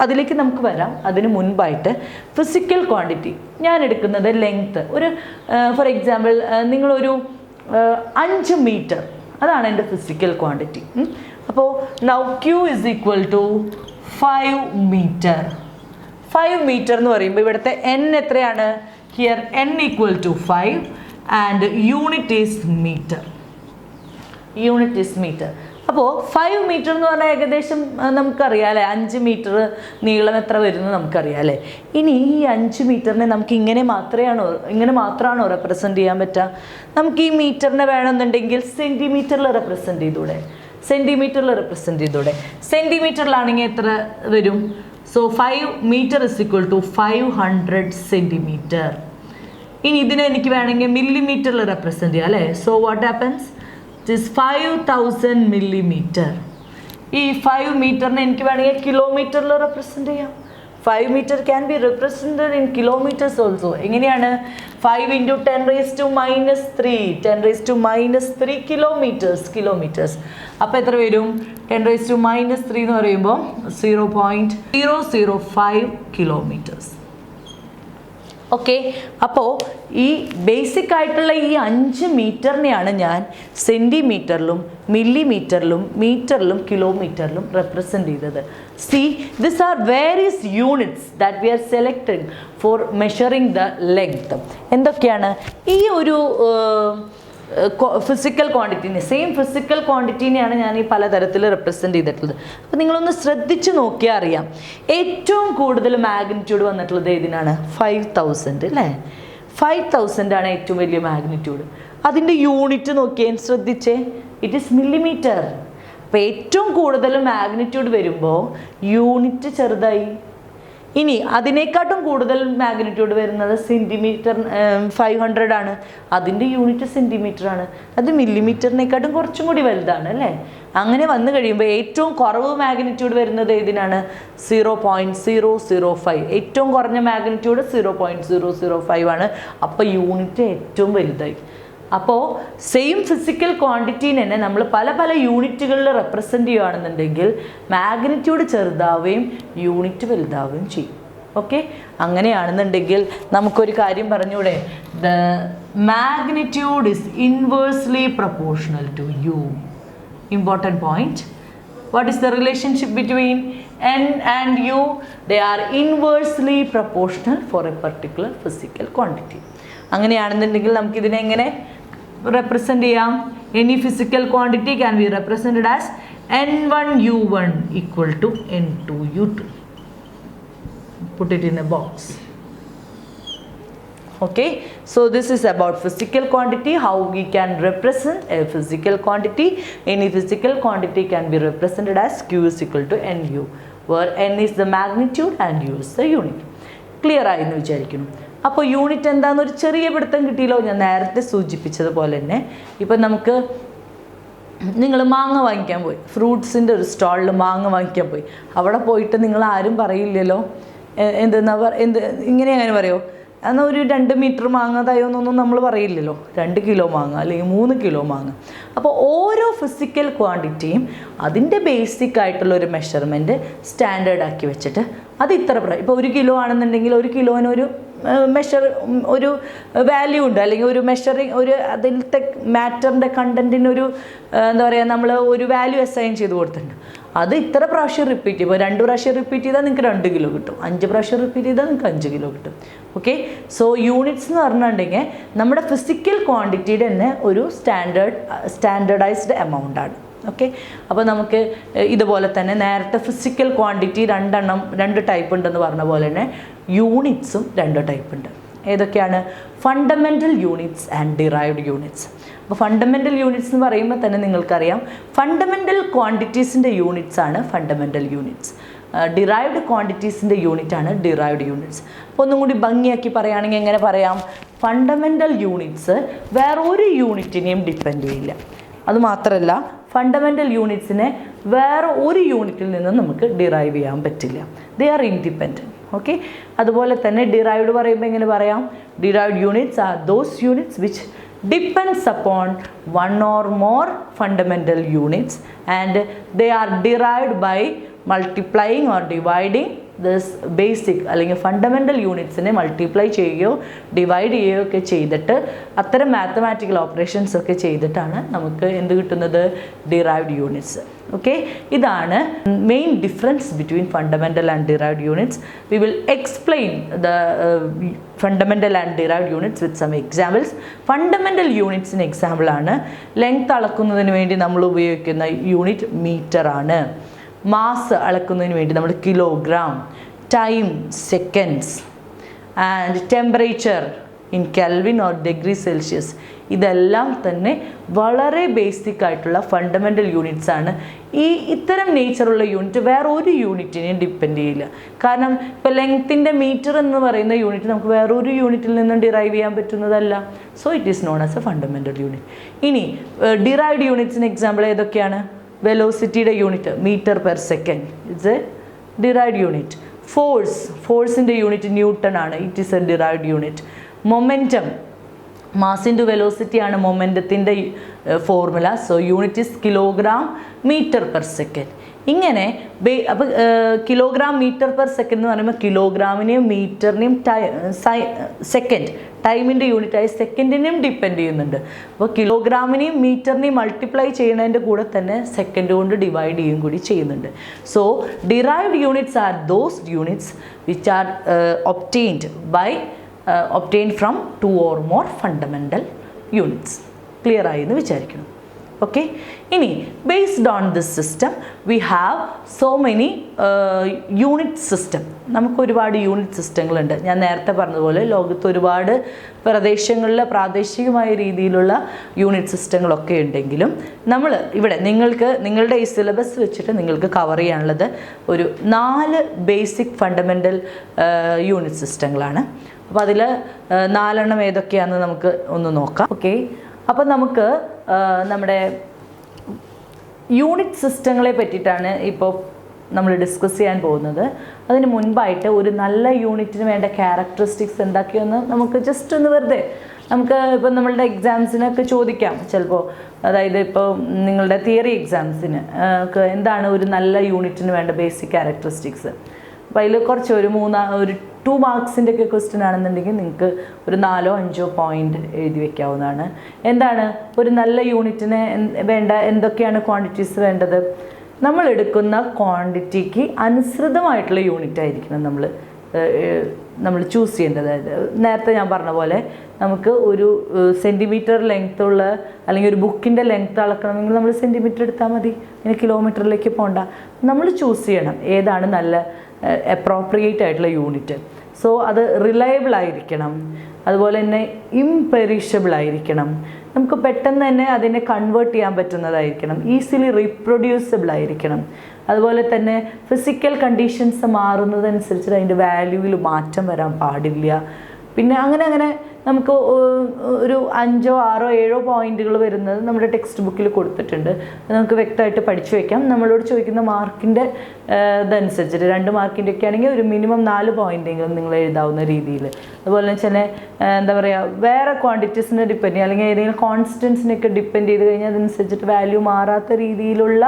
അതിലേക്ക് നമുക്ക് വരാം. അതിന് മുൻപായിട്ട് ഫിസിക്കൽ ക്വാണ്ടിറ്റി ഞാൻ എടുക്കുന്നത് ലെങ്ത്ത്. ഒരു ഫോർ എക്സാമ്പിൾ നിങ്ങളൊരു 5 മീറ്റർ, അതാണ് എൻ്റെ ഫിസിക്കൽ ക്വാണ്ടിറ്റി. അപ്പോൾ now Q is equal to 5 metre. 5 metre എന്ന് പറയുമ്പോൾ ഇവിടുത്തെ N എത്രയാണ്? Here N equal to 5 and unit is meter. Unit is metre. അപ്പോൾ 5 മീറ്റർ എന്ന് പറഞ്ഞാൽ ഏകദേശം നമുക്കറിയാം അല്ലേ, 5 മീറ്റർ നീളം എത്ര വരുന്നത് നമുക്കറിയാം അല്ലേ. ഇനി ഈ 5 മീറ്ററിനെ നമുക്ക് ഇങ്ങനെ മാത്രമാണോ റെപ്രസെൻറ്റ് ചെയ്യാൻ പറ്റുക? നമുക്ക് ഈ മീറ്ററിനെ വേണമെന്നുണ്ടെങ്കിൽ സെൻറ്റിമീറ്ററിൽ റെപ്രസെൻറ്റ് ചെയ്തൂടെ? സെൻറ്റിമീറ്ററിലാണെങ്കിൽ എത്ര വരും? So 5 metre is equal to 500 centimetre. ഇനി ഇതിനെ എനിക്ക് വേണമെങ്കിൽ മില്ലിമീറ്ററിൽ റെപ്രസെൻറ്റ് ചെയ്യാം അല്ലേ. So what happens? It is 5000 millimeter. ഈ 5 മീറ്ററിനെ എനിക്ക് വേണമെങ്കിൽ കിലോമീറ്ററിൽ റെപ്രസെൻറ്റ് ചെയ്യാം. 5 meter can be represented in kilometers also. എങ്ങനെയാണ്? 5 into 10 raised to minus 3. 10 raised to minus 3 kilometers. അപ്പോൾ എത്ര വരും? 10 raised to minus 3 എന്ന് പറയുമ്പോൾ 0.005 kilometers. ഓക്കെ. അപ്പോൾ ഈ ബേസിക് ആയിട്ടുള്ള ഈ 5 മീറ്ററിനെയാണ് ഞാൻ സെൻറ്റിമീറ്ററിലും മില്ലിമീറ്ററിലും മീറ്ററിലും കിലോമീറ്ററിലും റെപ്രസെൻറ്റ് ചെയ്തത്. C, this R various units that we are selected for measuring the length. എന്തൊക്കെയാണ്? ഈ ഒരു ഫിസിക്കൽ ക്വാണ്ടിറ്റീനെ, സെയിം ഫിസിക്കൽ ക്വാണ്ടിറ്റീനെയാണ് ഞാൻ ഈ പലതരത്തിൽ റെപ്രസെൻറ്റ് ചെയ്തിട്ടുള്ളത്. അപ്പോൾ നിങ്ങളൊന്ന് ശ്രദ്ധിച്ച് നോക്കിയാൽ അറിയാം, ഏറ്റവും കൂടുതൽ മാഗ്നിറ്റ്യൂഡ് വന്നിട്ടുള്ളത് ഏതിനാണ്? 5000 അല്ലേ. 5000 ആണ് ഏറ്റവും വലിയ മാഗ്നിറ്റ്യൂഡ്. അതിൻ്റെ യൂണിറ്റ് നോക്കിയാൽ ശ്രദ്ധിച്ചേ, ഇറ്റ് ഈസ് മില്ലിമീറ്റർ. അപ്പോൾ ഏറ്റവും കൂടുതൽ മാഗ്നിറ്റ്യൂഡ് വരുമ്പോൾ യൂണിറ്റ് ചെറുതായി. ഇനി അതിനേക്കാട്ടും കൂടുതൽ മാഗ്നിറ്റ്യൂഡ് വരുന്നത് സെൻറ്റിമീറ്റർ 500 ആണ്. അതിൻ്റെ യൂണിറ്റ് സെൻറ്റിമീറ്റർ ആണ്. അത് മില്ലിമീറ്ററിനെക്കാട്ടും കുറച്ചും കൂടി വലുതാണ് അല്ലേ. അങ്ങനെ വന്നു കഴിയുമ്പോൾ ഏറ്റവും കുറവ് മാഗ്നിറ്റ്യൂഡ് വരുന്നത് ഏതിനാണ്? 0.005. ഏറ്റവും കുറഞ്ഞ മാഗ്നിറ്റ്യൂഡ് 0.005 ആണ്. അപ്പോൾ യൂണിറ്റ് ഏറ്റവും വലുതായി. അപ്പോൾ സെയിം ഫിസിക്കൽ ക്വാണ്ടിറ്റീനെ തന്നെ നമ്മൾ പല പല യൂണിറ്റുകളിൽ റെപ്രസെൻ്റ് ചെയ്യുകയാണെന്നുണ്ടെങ്കിൽ മാഗ്നിറ്റ്യൂഡ് ചെറുതാവുകയും യൂണിറ്റ് വലുതാവുകയും ചെയ്യും. ഓക്കെ, അങ്ങനെയാണെന്നുണ്ടെങ്കിൽ നമുക്കൊരു കാര്യം പറഞ്ഞൂടെ, the magnitude is inversely proportional to U. Important point. What is the relationship between n and u? They are inversely proportional for a particular physical quantity. അങ്ങനെയാണെന്നുണ്ടെങ്കിൽ നമുക്കിതിനെ എങ്ങനെ represent ചെയ്യാം? Any physical quantity can be represented as n1u1 equal to n2u2. Put it in a box. Okay, so this is about physical quantity, how we can represent a physical quantity. Any physical quantity can be represented as q is equal to nu, where n is the magnitude and u is the unit. Clear ആയി എന്ന് വിചാരിക്കുന്നു. അപ്പോൾ unit എന്താണെന്നൊരു ചെറിയ പിടുത്തം കിട്ടിയല്ലോ. ഞാൻ നേരത്തെ സൂചിപ്പിച്ചതുപോലെ തന്നെ ഇപ്പം നമുക്ക്, നിങ്ങൾ മാങ്ങ വാങ്ങിക്കാൻ പോയി, ഫ്രൂട്ട്സിൻ്റെ ഒരു സ്റ്റാളിൽ മാങ്ങ വാങ്ങിക്കാൻ പോയി. അവിടെ പോയിട്ട് നിങ്ങൾ ആരും പറയില്ലല്ലോ ഇങ്ങനെ അങ്ങനെ പറയുമോ, എന്നാൽ ഒരു 2 മീറ്റർ മാങ്ങ തയ്യോന്നൊന്നും നമ്മൾ പറയില്ലല്ലോ. 2 കിലോ മാങ്ങ അല്ലെങ്കിൽ 3 കിലോ മാങ്ങ. അപ്പോൾ ഓരോ ഫിസിക്കൽ ക്വാണ്ടിറ്റിയും അതിൻ്റെ ബേസിക് ആയിട്ടുള്ള ഒരു മെഷർമെൻറ്റ് സ്റ്റാൻഡേർഡ് ആക്കി വെച്ചിട്ട് അത് ഇത്ര ഇപ്പോൾ 1 കിലോ ആണെന്നുണ്ടെങ്കിൽ 1 കിലോനൊരു ഒരു വാല്യൂ ഉണ്ട്, അല്ലെങ്കിൽ ഒരു മെഷറിങ്, ഒരു അതിലത്തെ മാറ്ററിൻ്റെ കണ്ടൻറ്റിനൊരു എന്താ പറയുക, നമ്മൾ ഒരു വാല്യൂ അസൈൻ ചെയ്ത് കൊടുത്തിട്ടുണ്ട്. അത് ഇത്ര പ്രാവശ്യം റിപ്പീറ്റ് ചെയ്യുമ്പോൾ 2 പ്രാവശ്യം റിപ്പീറ്റ് ചെയ്താൽ നിങ്ങൾക്ക് 2 കിലോ കിട്ടും, 5 പ്രാവശ്യം റിപ്പീറ്റ് ചെയ്താൽ നിങ്ങൾക്ക് 5 കിലോ കിട്ടും. ഓക്കെ, സോ യൂണിറ്റ്സ് എന്ന് പറഞ്ഞിട്ടുണ്ടെങ്കിൽ നമ്മുടെ ഫിസിക്കൽ ക്വാണ്ടിറ്റിയുടെ തന്നെ ഒരു സ്റ്റാൻഡേർഡൈസ്ഡ് എമൗണ്ട് ആണ്. ഓക്കെ, അപ്പോൾ നമുക്ക് ഇതുപോലെ തന്നെ നേരത്തെ ഫിസിക്കൽ ക്വാണ്ടിറ്റി 2 ടൈപ്പ് ഉണ്ടെന്ന് പറഞ്ഞ പോലെ തന്നെ യൂണിറ്റ്സും 2 ടൈപ്പ് ഉണ്ട്. ഏതൊക്കെയാണ്? Fundamental units and derived units. അപ്പോൾ ഫണ്ടമെൻ്റൽ യൂണിറ്റ്സ് എന്ന് പറയുമ്പോൾ തന്നെ നിങ്ങൾക്കറിയാം, ഫണ്ടമെൻ്റൽ ക്വാണ്ടിറ്റീസിൻ്റെ യൂണിറ്റ്സ് ആണ് ഫണ്ടമെൻ്റൽ യൂണിറ്റ്സ്, ഡിറൈവ്ഡ് ക്വാണ്ടിറ്റീസിൻ്റെ യൂണിറ്റ് ആണ് ഡിറൈവ്ഡ് യൂണിറ്റ്സ്. അപ്പോൾ ഒന്നും കൂടി ഭംഗിയാക്കി പറയുകയാണെങ്കിൽ എങ്ങനെ പറയാം? ഫണ്ടമെൻ്റൽ യൂണിറ്റ്സ് വേറെ ഒരു യൂണിറ്റിനെയും ഡിപ്പെൻഡ് ചെയ്യില്ല. അതുമാത്രമല്ല, ഫണ്ടമെൻ്റൽ യൂണിറ്റ്സിനെ വേറെ ഒരു യൂണിറ്റിൽ നിന്നും നമുക്ക് ഡിറൈവ് ചെയ്യാൻ പറ്റില്ല. They are independent. ഓക്കെ, അതുപോലെ തന്നെ ഡിറൈവ്ഡ് പറയുമ്പോൾ എങ്ങനെ പറയാം? Derived units are those units which depends upon one or more fundamental units and they are derived by multiplying or dividing this basic അല്ലെങ്കിൽ ഫണ്ടമെൻ്റൽ യൂണിറ്റ്സിനെ മൾട്ടിപ്ലൈ ചെയ്യുകയോ divide ചെയ്യുകയോ ഒക്കെ ചെയ്തിട്ട് അത്തരം മാത്തമാറ്റിക്കൽ ഓപ്പറേഷൻസ് ഒക്കെ ചെയ്തിട്ടാണ് നമുക്ക് എന്ത് കിട്ടുന്നത്? Derived units. ഓക്കെ, ഇതാണ് main difference between fundamental and derived units. We will explain the fundamental and derived units with some examples. Fundamental യൂണിറ്റ്സിന് എക്സാമ്പിളാണ് ലെങ്ത് അളക്കുന്നതിന് വേണ്ടി നമ്മൾ ഉപയോഗിക്കുന്ന യൂണിറ്റ് മീറ്റർ ആണ്. മാസ് അളക്കുന്നതിന് വേണ്ടി നമ്മൾ kilogram, time seconds, and temperature in kelvin or degree Celsius. ഇതെല്ലാം തന്നെ വളരെ ബേസിക് ആയിട്ടുള്ള ഫണ്ടമെൻ്റൽ യൂണിറ്റ്സ് ആണ്. ഇത്തരം നേച്ചറുള്ള യൂണിറ്റ് വേറെ ഒരു യൂണിറ്റിനെയും ഡിപ്പെൻഡ് ചെയ്യില്ല. കാരണം ഇപ്പോൾ ലെങ്ത്തിൻ്റെ മീറ്റർ എന്ന് പറയുന്ന യൂണിറ്റ് നമുക്ക് വേറെ ഒരു യൂണിറ്റിൽ നിന്നും ഡിറൈവ് ചെയ്യാൻ പറ്റുന്നതല്ല. So it is known as a fundamental unit. ഇനി ഡിറൈവ്ഡ് യൂണിറ്റ്സിന് എക്സാമ്പിൾ ഏതൊക്കെയാണ്? വെലോസിറ്റിയുടെ unit metre per second, it's a derived unit. ഫോഴ്സിൻ്റെ യൂണിറ്റ് ന്യൂട്ടൺ ആണ്, it is a derived unit. Momentum, mass into velocity ആണ് മൊമെൻറ്റത്തിൻ്റെ formula. So unit is kilogram metre per second. ഇങ്ങനെ അപ്പോൾ കിലോഗ്രാം മീറ്റർ പെർ സെക്കൻഡ് എന്ന് പറയുമ്പോൾ കിലോഗ്രാമിനെയും മീറ്ററിനെയും second ടൈമിൻ്റെ യൂണിറ്റായി സെക്കൻഡിനെയും depend ചെയ്യുന്നുണ്ട്. അപ്പോൾ കിലോഗ്രാമിനെയും മീറ്ററിനെയും മൾട്ടിപ്ലൈ ചെയ്യുന്നതിൻ്റെ കൂടെ തന്നെ സെക്കൻഡ് കൊണ്ട് ഡിവൈഡ് ചെയ്യുകയും കൂടി ചെയ്യുന്നുണ്ട്. So derived units are those units which are obtained from 2 or more fundamental units. Clear ആയി എന്ന് വിചാരിക്കണം. ഓക്കെ, ഇനി based on this system we have so many unit system. നമുക്ക് ഒരുപാട് യൂണിറ്റ് സിസ്റ്റങ്ങളുണ്ട്. ഞാൻ നേരത്തെ പറഞ്ഞതുപോലെ ലോകത്ത് ഒരുപാട് പ്രദേശങ്ങളിലെ പ്രാദേശികമായ രീതിയിലുള്ള യൂണിറ്റ് സിസ്റ്റങ്ങളൊക്കെ ഉണ്ടെങ്കിലും നമ്മൾ ഇവിടെ നിങ്ങളുടെ ഈ സിലബസ് വെച്ചിട്ട് നിങ്ങൾക്ക് കവർ ചെയ്യാനുള്ളത് ഒരു 4 ബേസിക് ഫണ്ടമെൻ്റൽ യൂണിറ്റ് സിസ്റ്റങ്ങളാണ്. അപ്പോൾ അതിൽ 4 ഏതൊക്കെയാണെന്ന് നമുക്ക് ഒന്ന് നോക്കാം. ഓക്കെ, അപ്പോൾ നമുക്ക് നമ്മുടെ യൂണിറ്റ് സിസ്റ്റങ്ങളെ പറ്റിയിട്ടാണ് ഇപ്പോൾ നമ്മൾ ഡിസ്കസ് ചെയ്യാൻ പോകുന്നത്. അതിന് മുൻപായിട്ട് ഒരു നല്ല യൂണിറ്റിന് വേണ്ട ക്യാരക്ടറിസ്റ്റിക്സ് എന്തൊക്കെയെന്ന് നമുക്ക് ജസ്റ്റ് ഒന്ന് വെറുതെ നമുക്ക് ഇപ്പം നമ്മളുടെ എക്സാംസിനൊക്കെ ചോദിക്കാം ചിലപ്പോൾ. അതായത് ഇപ്പോൾ നിങ്ങളുടെ തിയറി എക്സാംസിന് എന്താണ് ഒരു നല്ല യൂണിറ്റിന് വേണ്ട ബേസിക് ക്യാരക്ടറിസ്റ്റിക്സ്. അപ്പോൾ അതിൽ കുറച്ച് ഒരു 2 മാർക്സിൻ്റെ ഒക്കെ ക്വസ്റ്റ്യൻ ആണെന്നുണ്ടെങ്കിൽ നിങ്ങൾക്ക് ഒരു 4-5 പോയിൻ്റ് എഴുതി വയ്ക്കാവുന്നതാണ്. എന്താണ് ഒരു നല്ല യൂണിറ്റിന് വേണ്ട എന്തൊക്കെയാണ് ക്വാണ്ടിറ്റീസ് വേണ്ടത്? നമ്മൾ എടുക്കുന്ന ക്വാണ്ടിറ്റിക്ക് അനുസൃതമായിട്ടുള്ള യൂണിറ്റ് ആയിരിക്കണം നമ്മൾ ചൂസ് ചെയ്യേണ്ടത്. അതായത് നേരത്തെ ഞാൻ പറഞ്ഞ പോലെ നമുക്ക് ഒരു സെൻറ്റിമീറ്റർ ലെങ്ത്തുള്ള അല്ലെങ്കിൽ ഒരു ബുക്കിൻ്റെ ലെങ്ത്ത് അളക്കണമെങ്കിൽ നമ്മൾ സെൻറ്റിമീറ്റർ എടുത്താൽ മതി, ഇനി കിലോമീറ്ററിലേക്ക് പോകണ്ട. നമ്മൾ ചൂസ് ചെയ്യണം ഏതാണ് നല്ല അപ്രോപ്രിയേറ്റ് ആയിട്ടുള്ള യൂണിറ്റ്. സോ അത് റിലയബിൾ ആയിരിക്കണം, അതുപോലെ തന്നെ ഇംപെരിഷബിൾ ആയിരിക്കണം, നമുക്ക് പെട്ടെന്ന് തന്നെ അതിനെ കൺവേർട്ട് ചെയ്യാൻ പറ്റുന്നതായിരിക്കണം, ഈസിലി റീപ്രൊഡ്യൂസിബിൾ ആയിരിക്കണം. അതുപോലെ തന്നെ ഫിസിക്കൽ കണ്ടീഷൻസ് മാറുന്നതനുസരിച്ച് അതിൻ്റെ വാല്യൂവിൽ മാറ്റം വരാൻ പാടില്ല. പിന്നെ അങ്ങനെ നമുക്ക് ഒരു 5, 6, 7 പോയിന്റുകൾ വരുന്നത് നമ്മുടെ ടെക്സ്റ്റ് ബുക്കിൽ കൊടുത്തിട്ടുണ്ട്. അത് നമുക്ക് വ്യക്തമായിട്ട് പഠിച്ചു വയ്ക്കാം. നമ്മളോട് ചോദിക്കുന്ന മാർക്കിൻ്റെ ഇതനുസരിച്ചിട്ട് 2 മാർക്കിൻ്റെ ഒക്കെ ആണെങ്കിൽ ഒരു മിനിമം 4 പോയിൻ്റെങ്കിലും നിങ്ങൾ എഴുതാവുന്ന രീതിയിൽ. അതുപോലെ തന്നെ എന്താ പറയുക, വേറെ ക്വാണ്ടിറ്റീസിനെ ഡിപ്പെൻഡ് ചെയ്യുക അല്ലെങ്കിൽ ഏതെങ്കിലും കോൺസ്റ്റൻസിനൊക്കെ ഡിപ്പെൻഡ് ചെയ്ത് കഴിഞ്ഞാൽ അതനുസരിച്ചിട്ട് വാല്യൂ മാറാത്ത രീതിയിലുള്ള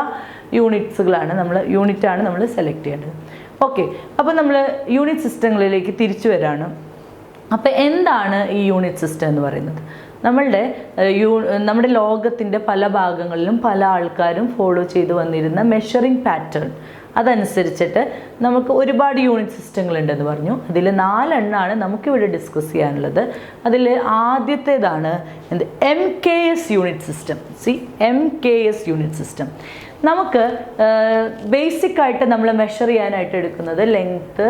യൂണിറ്റാണ് നമ്മൾ സെലക്ട് ചെയ്യേണ്ടത്. ഓക്കെ, അപ്പോൾ നമ്മൾ യൂണിറ്റ് സിസ്റ്റങ്ങളിലേക്ക് തിരിച്ചു വരാണ്. അപ്പോൾ എന്താണ് ഈ യൂണിറ്റ് സിസ്റ്റം എന്ന് പറയുന്നത്? നമ്മുടെ ലോകത്തിൻ്റെ പല ഭാഗങ്ങളിലും പല ആൾക്കാരും ഫോളോ ചെയ്ത് വന്നിരുന്ന മെഷറിംഗ് പാറ്റേൺ അതനുസരിച്ചിട്ട് നമുക്ക് ഒരുപാട് യൂണിറ്റ് സിസ്റ്റങ്ങളുണ്ടെന്ന് പറഞ്ഞു. അതിൽ 4 എണ്ണമാണ് നമുക്കിവിടെ ഡിസ്കസ് ചെയ്യാനുള്ളത്. അതിൽ ആദ്യത്തേതാണ് MKS unit system. MKS unit system നമുക്ക് ബേസിക്കായിട്ട് നമ്മൾ മെഷർ ചെയ്യാനായിട്ട് എടുക്കുന്നത് ലെങ്ത്ത്,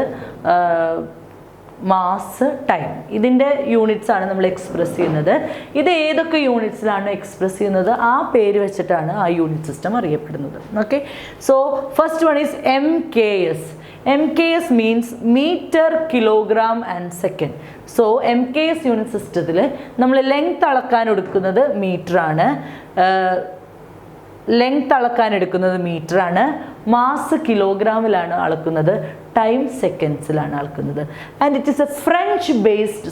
മാസ്, ടൈം, ഇതിൻ്റെ യൂണിറ്റ്സ് ആണ് നമ്മൾ എക്സ്പ്രസ് ചെയ്യുന്നത്. ഇത് ഏതൊക്കെ യൂണിറ്റ്സിലാണ് എക്സ്പ്രസ് ചെയ്യുന്നത് ആ പേര് വെച്ചിട്ടാണ് ആ യൂണിറ്റ് സിസ്റ്റം അറിയപ്പെടുന്നത്. Okay, so first one is MKS. MKS means metre, kilogram and second. So MKS unit സിസ്റ്റത്തിൽ നമ്മൾ ലെങ്ത് അളക്കാൻ എടുക്കുന്നത് മീറ്ററാണ്, മാസ് കിലോഗ്രാമിലാണ് അളക്കുന്നത്, ടൈം സെക്കൻഡ്സിലാണ് അളക്കുന്നത്. And it is a French based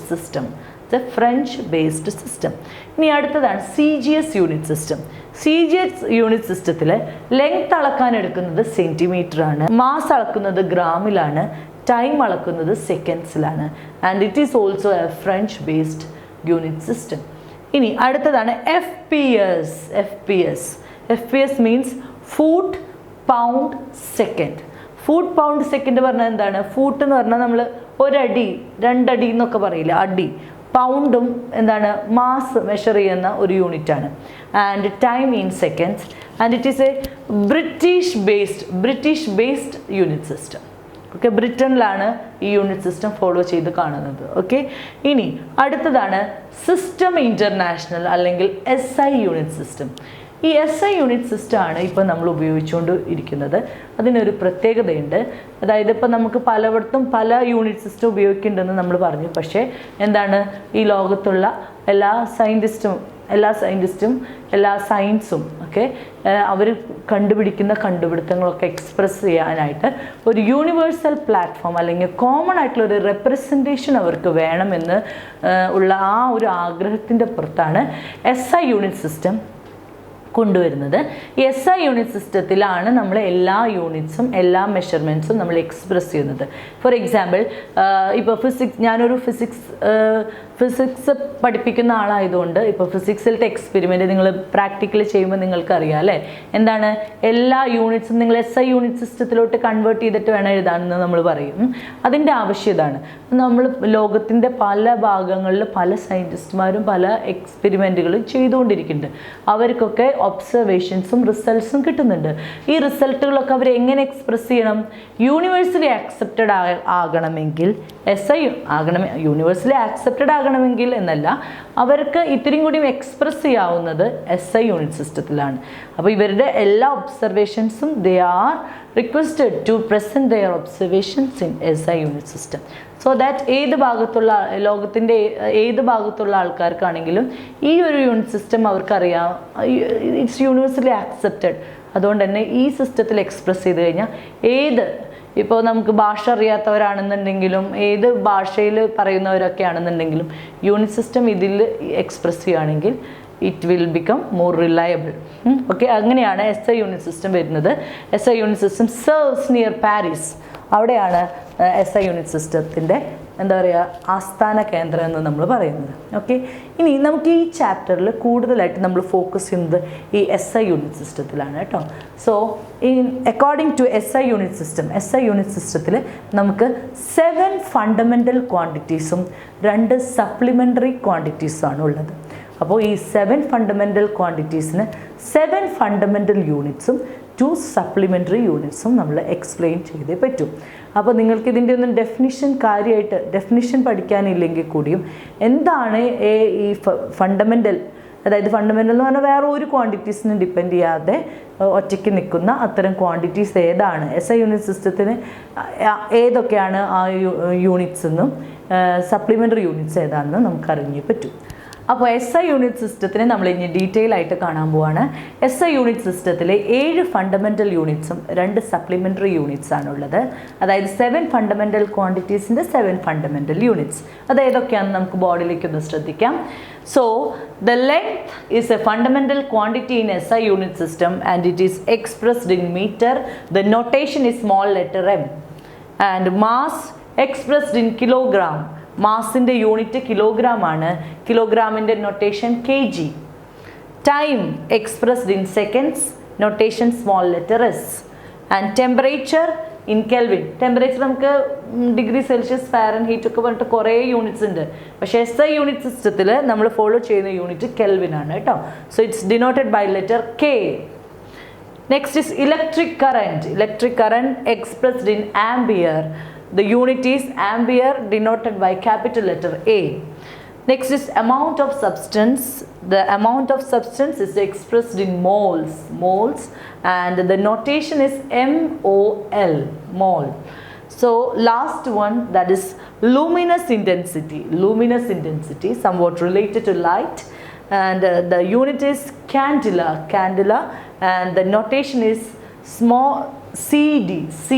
system. ഇനി അടുത്തതാണ് CGS unit system. CGS unit സിസ്റ്റത്തിൽ ലെങ്ത് അളക്കാൻ എടുക്കുന്നത് സെൻറ്റിമീറ്റർ ആണ്, മാസ് അളക്കുന്നത് ഗ്രാമിലാണ്, ടൈം അളക്കുന്നത് സെക്കൻഡ്സിലാണ്. And it is also a French based unit system. ഇനി അടുത്തതാണ് FPS means foot, pound, second. Foot, pound, second പറഞ്ഞാൽ എന്താണ്? ഫൂട്ട് എന്ന് പറഞ്ഞാൽ നമ്മൾ 1 അടി 2 അടി എന്നൊക്കെ പറയില്ല, അടി. പൗണ്ടും എന്താണ്? മാസ് മെഷർ ചെയ്യുന്ന ഒരു യൂണിറ്റാണ്. And time in seconds. And it is a British based unit system. Okay, ബ്രിട്ടനിലാണ് ഈ യൂണിറ്റ് സിസ്റ്റം ഫോളോ ചെയ്ത് കാണുന്നത്. ഓക്കെ, ഇനി അടുത്തതാണ് സിസ്റ്റം ഇൻ്റർനാഷണൽ അല്ലെങ്കിൽ SI യൂണിറ്റ് സിസ്റ്റം. ഈ SI യൂണിറ്റ് സിസ്റ്റമാണ് ഇപ്പോൾ നമ്മൾ ഉപയോഗിച്ചുകൊണ്ട് ഇരിക്കുന്നത്. അതിനൊരു പ്രത്യേകതയുണ്ട്. അതായത് ഇപ്പോൾ നമുക്ക് പലയിടത്തും പല യൂണിറ്റ് സിസ്റ്റം ഉപയോഗിക്കുന്നുണ്ടെന്ന് നമ്മൾ പറഞ്ഞു. പക്ഷേ എന്താണ്, ഈ ലോകത്തുള്ള എല്ലാ സയൻസും എല്ലാ സയൻസും ഒക്കെ അവർ കണ്ടുപിടിക്കുന്ന കണ്ടുപിടുത്തങ്ങളൊക്കെ എക്സ്പ്രസ് ചെയ്യാനായിട്ട് ഒരു യൂണിവേഴ്സൽ പ്ലാറ്റ്ഫോം അല്ലെങ്കിൽ കോമൺ ആയിട്ടുള്ള ഒരു റെപ്രസെൻറ്റേഷൻ അവർക്ക് വേണമെന്ന് ഉള്ള ആ ഒരു ആഗ്രഹത്തിൻ്റെ പുറത്താണ് SI യൂണിറ്റ് സിസ്റ്റം കൊണ്ടുവരുന്നത്. ഈ SI യൂണിറ്റ് സിസ്റ്റത്തിലാണ് നമ്മൾ എല്ലാ യൂണിറ്റ്സും എല്ലാ മെഷർമെൻറ്റ്സും നമ്മൾ എക്സ്പ്രസ് ചെയ്യുന്നത്. ഫോർ എക്സാമ്പിൾ, ഇപ്പോൾ ഞാനൊരു ഫിസിക്സ് പഠിപ്പിക്കുന്ന ആളായതുകൊണ്ട് ഇപ്പോൾ ഫിസിക്സിലത്തെ എക്സ്പെരിമെൻറ്റ് നിങ്ങൾ പ്രാക്ടിക്കലി ചെയ്യുമ്പോൾ നിങ്ങൾക്കറിയാം അല്ലേ, എന്താണ് എല്ലാ യൂണിറ്റ്സും നിങ്ങൾ SI യൂണിറ്റ് സിസ്റ്റത്തിലോട്ട് കൺവേർട്ട് ചെയ്തിട്ട് വേണം എഴുതാനെന്ന് നമ്മൾ പറയും. അതിൻ്റെ ആവശ്യം ഇതാണ്. നമ്മൾ ലോകത്തിൻ്റെ പല ഭാഗങ്ങളിൽ പല സയൻറ്റിസ്റ്റുമാരും പല എക്സ്പെരിമെൻറ്റുകളും ചെയ്തുകൊണ്ടിരിക്കുന്നുണ്ട്. അവർക്കൊക്കെ ഒബ്സർവേഷൻസും റിസൾട്ട്സും കിട്ടുന്നുണ്ട്. ഈ റിസൾട്ടുകളൊക്കെ അവർ എങ്ങനെ എക്സ്പ്രസ് ചെയ്യണം? യൂണിവേഴ്സലി ആക്സെപ്റ്റഡ് ആകണമെങ്കിൽ യൂണിവേഴ്സലി ആക്സെപ്റ്റഡ് ആകണമെങ്കിൽ എന്നല്ല, അവർക്ക് ഇത്തിരി കൂടി എക്സ്പ്രസ് ചെയ്യാവുന്നത് SI യൂണിറ്റ് സിസ്റ്റത്തിലാണ്. അപ്പോൾ ഇവരുടെ എല്ലാ ഒബ്സർവേഷൻസും they are requested to present their observations in SI unit system. So that ലോകത്തിൻ്റെ ഏത് ഭാഗത്തുള്ള ആൾക്കാർക്കാണെങ്കിലും ഈ ഒരു യൂണിറ്റ് സിസ്റ്റം അവർക്കറിയാം, ഇറ്റ്സ് യൂണിവേഴ്സലി ആക്സെപ്റ്റഡ്. അതുകൊണ്ട് തന്നെ ഈ സിസ്റ്റത്തിൽ എക്സ്പ്രസ് ചെയ്ത് കഴിഞ്ഞാൽ ഇപ്പോൾ നമുക്ക് ഭാഷ അറിയാത്തവരാണെന്നുണ്ടെങ്കിലും ഏത് ഭാഷയിൽ പറയുന്നവരൊക്കെ ആണെന്നുണ്ടെങ്കിലും യൂണിറ്റ് സിസ്റ്റം ഇതിൽ എക്സ്പ്രസ് ചെയ്യുകയാണെങ്കിൽ it will become more reliable. Okay, അങ്ങനെയാണ് SI യൂണിറ്റ് സിസ്റ്റം വരുന്നത്. SI unit system serves near Paris. അവിടെയാണ് SI യൂണിറ്റ് സിസ്റ്റത്തിൻ്റെ എന്താ പറയുക ആസ്ഥാന കേന്ദ്രം എന്ന് നമ്മൾ പറയുന്നത്. ഓക്കെ, ഇനി നമുക്ക് ഈ ചാപ്റ്ററിൽ കൂടുതലായിട്ട് നമ്മൾ ഫോക്കസ് ചെയ്യുന്നത് ഈ SI യൂണിറ്റ് സിസ്റ്റത്തിലാണ് കേട്ടോ. So according to SI unit സിസ്റ്റത്തിൽ നമുക്ക് 7 ഫണ്ടമെൻ്റൽ ക്വാണ്ടിറ്റീസും 2 സപ്ലിമെൻ്ററി ക്വാണ്ടിറ്റീസാണ് ഉള്ളത്. അപ്പോൾ ഈ 7 ഫണ്ടമെൻ്റൽ ക്വാണ്ടിറ്റീസിന് 7 ഫണ്ടമെൻ്റൽ യൂണിറ്റ്സും 2 സപ്ലിമെൻ്ററി യൂണിറ്റ്സും നമ്മൾ എക്സ്പ്ലെയിൻ ചെയ്തേ പറ്റും. അപ്പോൾ നിങ്ങൾക്ക് ഇതിൻ്റെ ഒന്നും ഡെഫിനിഷൻ പഠിക്കാനില്ലെങ്കിൽ കൂടിയും എന്താണ് ഈ ഫണ്ടമെൻ്റൽ, അതായത് ഫണ്ടമെൻ്റൽ എന്ന് പറഞ്ഞാൽ വേറെ ഒരു ക്വാണ്ടിറ്റീസിനെ ഡിപ്പെൻഡ് ചെയ്യാതെ ഒറ്റയ്ക്ക് നിൽക്കുന്ന അത്തരം ക്വാണ്ടിറ്റീസ് ഏതാണ്, SI യൂണിറ്റ് സിസ്റ്റത്തിന് ഏതൊക്കെയാണ് ആ യൂണിറ്റ്സ് എന്നും സപ്ലിമെൻ്ററി യൂണിറ്റ്സ് ഏതാണെന്നും നമുക്ക് അറിഞ്ഞേ പറ്റും. അപ്പോൾ SI യൂണിറ്റ് സിസ്റ്റത്തിനെ നമ്മൾ ഇനി ഡീറ്റെയിൽ ആയിട്ട് കാണാൻ പോവാണ്. SI യൂണിറ്റ് സിസ്റ്റത്തിലെ 7 ഫണ്ടമെൻ്റൽ യൂണിറ്റ്സും 2 സപ്ലിമെൻ്ററി യൂണിറ്റ്സ് ആണുള്ളത്. അതായത് 7 ഫണ്ടമെൻ്റൽ ക്വാണ്ടിറ്റീസിൻ്റെ 7 ഫണ്ടമെൻ്റൽ യൂണിറ്റ്സ്. അത് ഏതൊക്കെയാണെന്ന് നമുക്ക് ബോർഡിലേക്കൊന്ന് ശ്രദ്ധിക്കാം. So the length is a fundamental quantity in SI unit system and it is expressed in metre. The notation is small letter m and mass expressed in kilogram. മാസിൻ്റെ unit kilogram ആണ്. കിലോഗ്രാമിൻ്റെ notation kg. Time expressed in seconds, notation small letter s. And temperature in Kelvin. Temperature നമുക്ക് degree Celsius, Fahrenheit ഒക്കെ പറഞ്ഞിട്ട് കുറേ units ഉണ്ട്. പക്ഷേ SI unit സിസ്റ്റത്തിൽ നമ്മൾ ഫോളോ ചെയ്യുന്ന യൂണിറ്റ് കെൽവിൻ ആണ് കേട്ടോ. So it's denoted by letter K. Next is electric current. Electric current expressed in ampere. The unit is ampere, denoted by capital letter A. Next is amount of substance. The amount of substance is expressed in moles, and the notation is MOL, mole. So last one, that is luminous intensity. Luminous intensity, somewhat related to light, and the unit is candela, and the notation is small CD.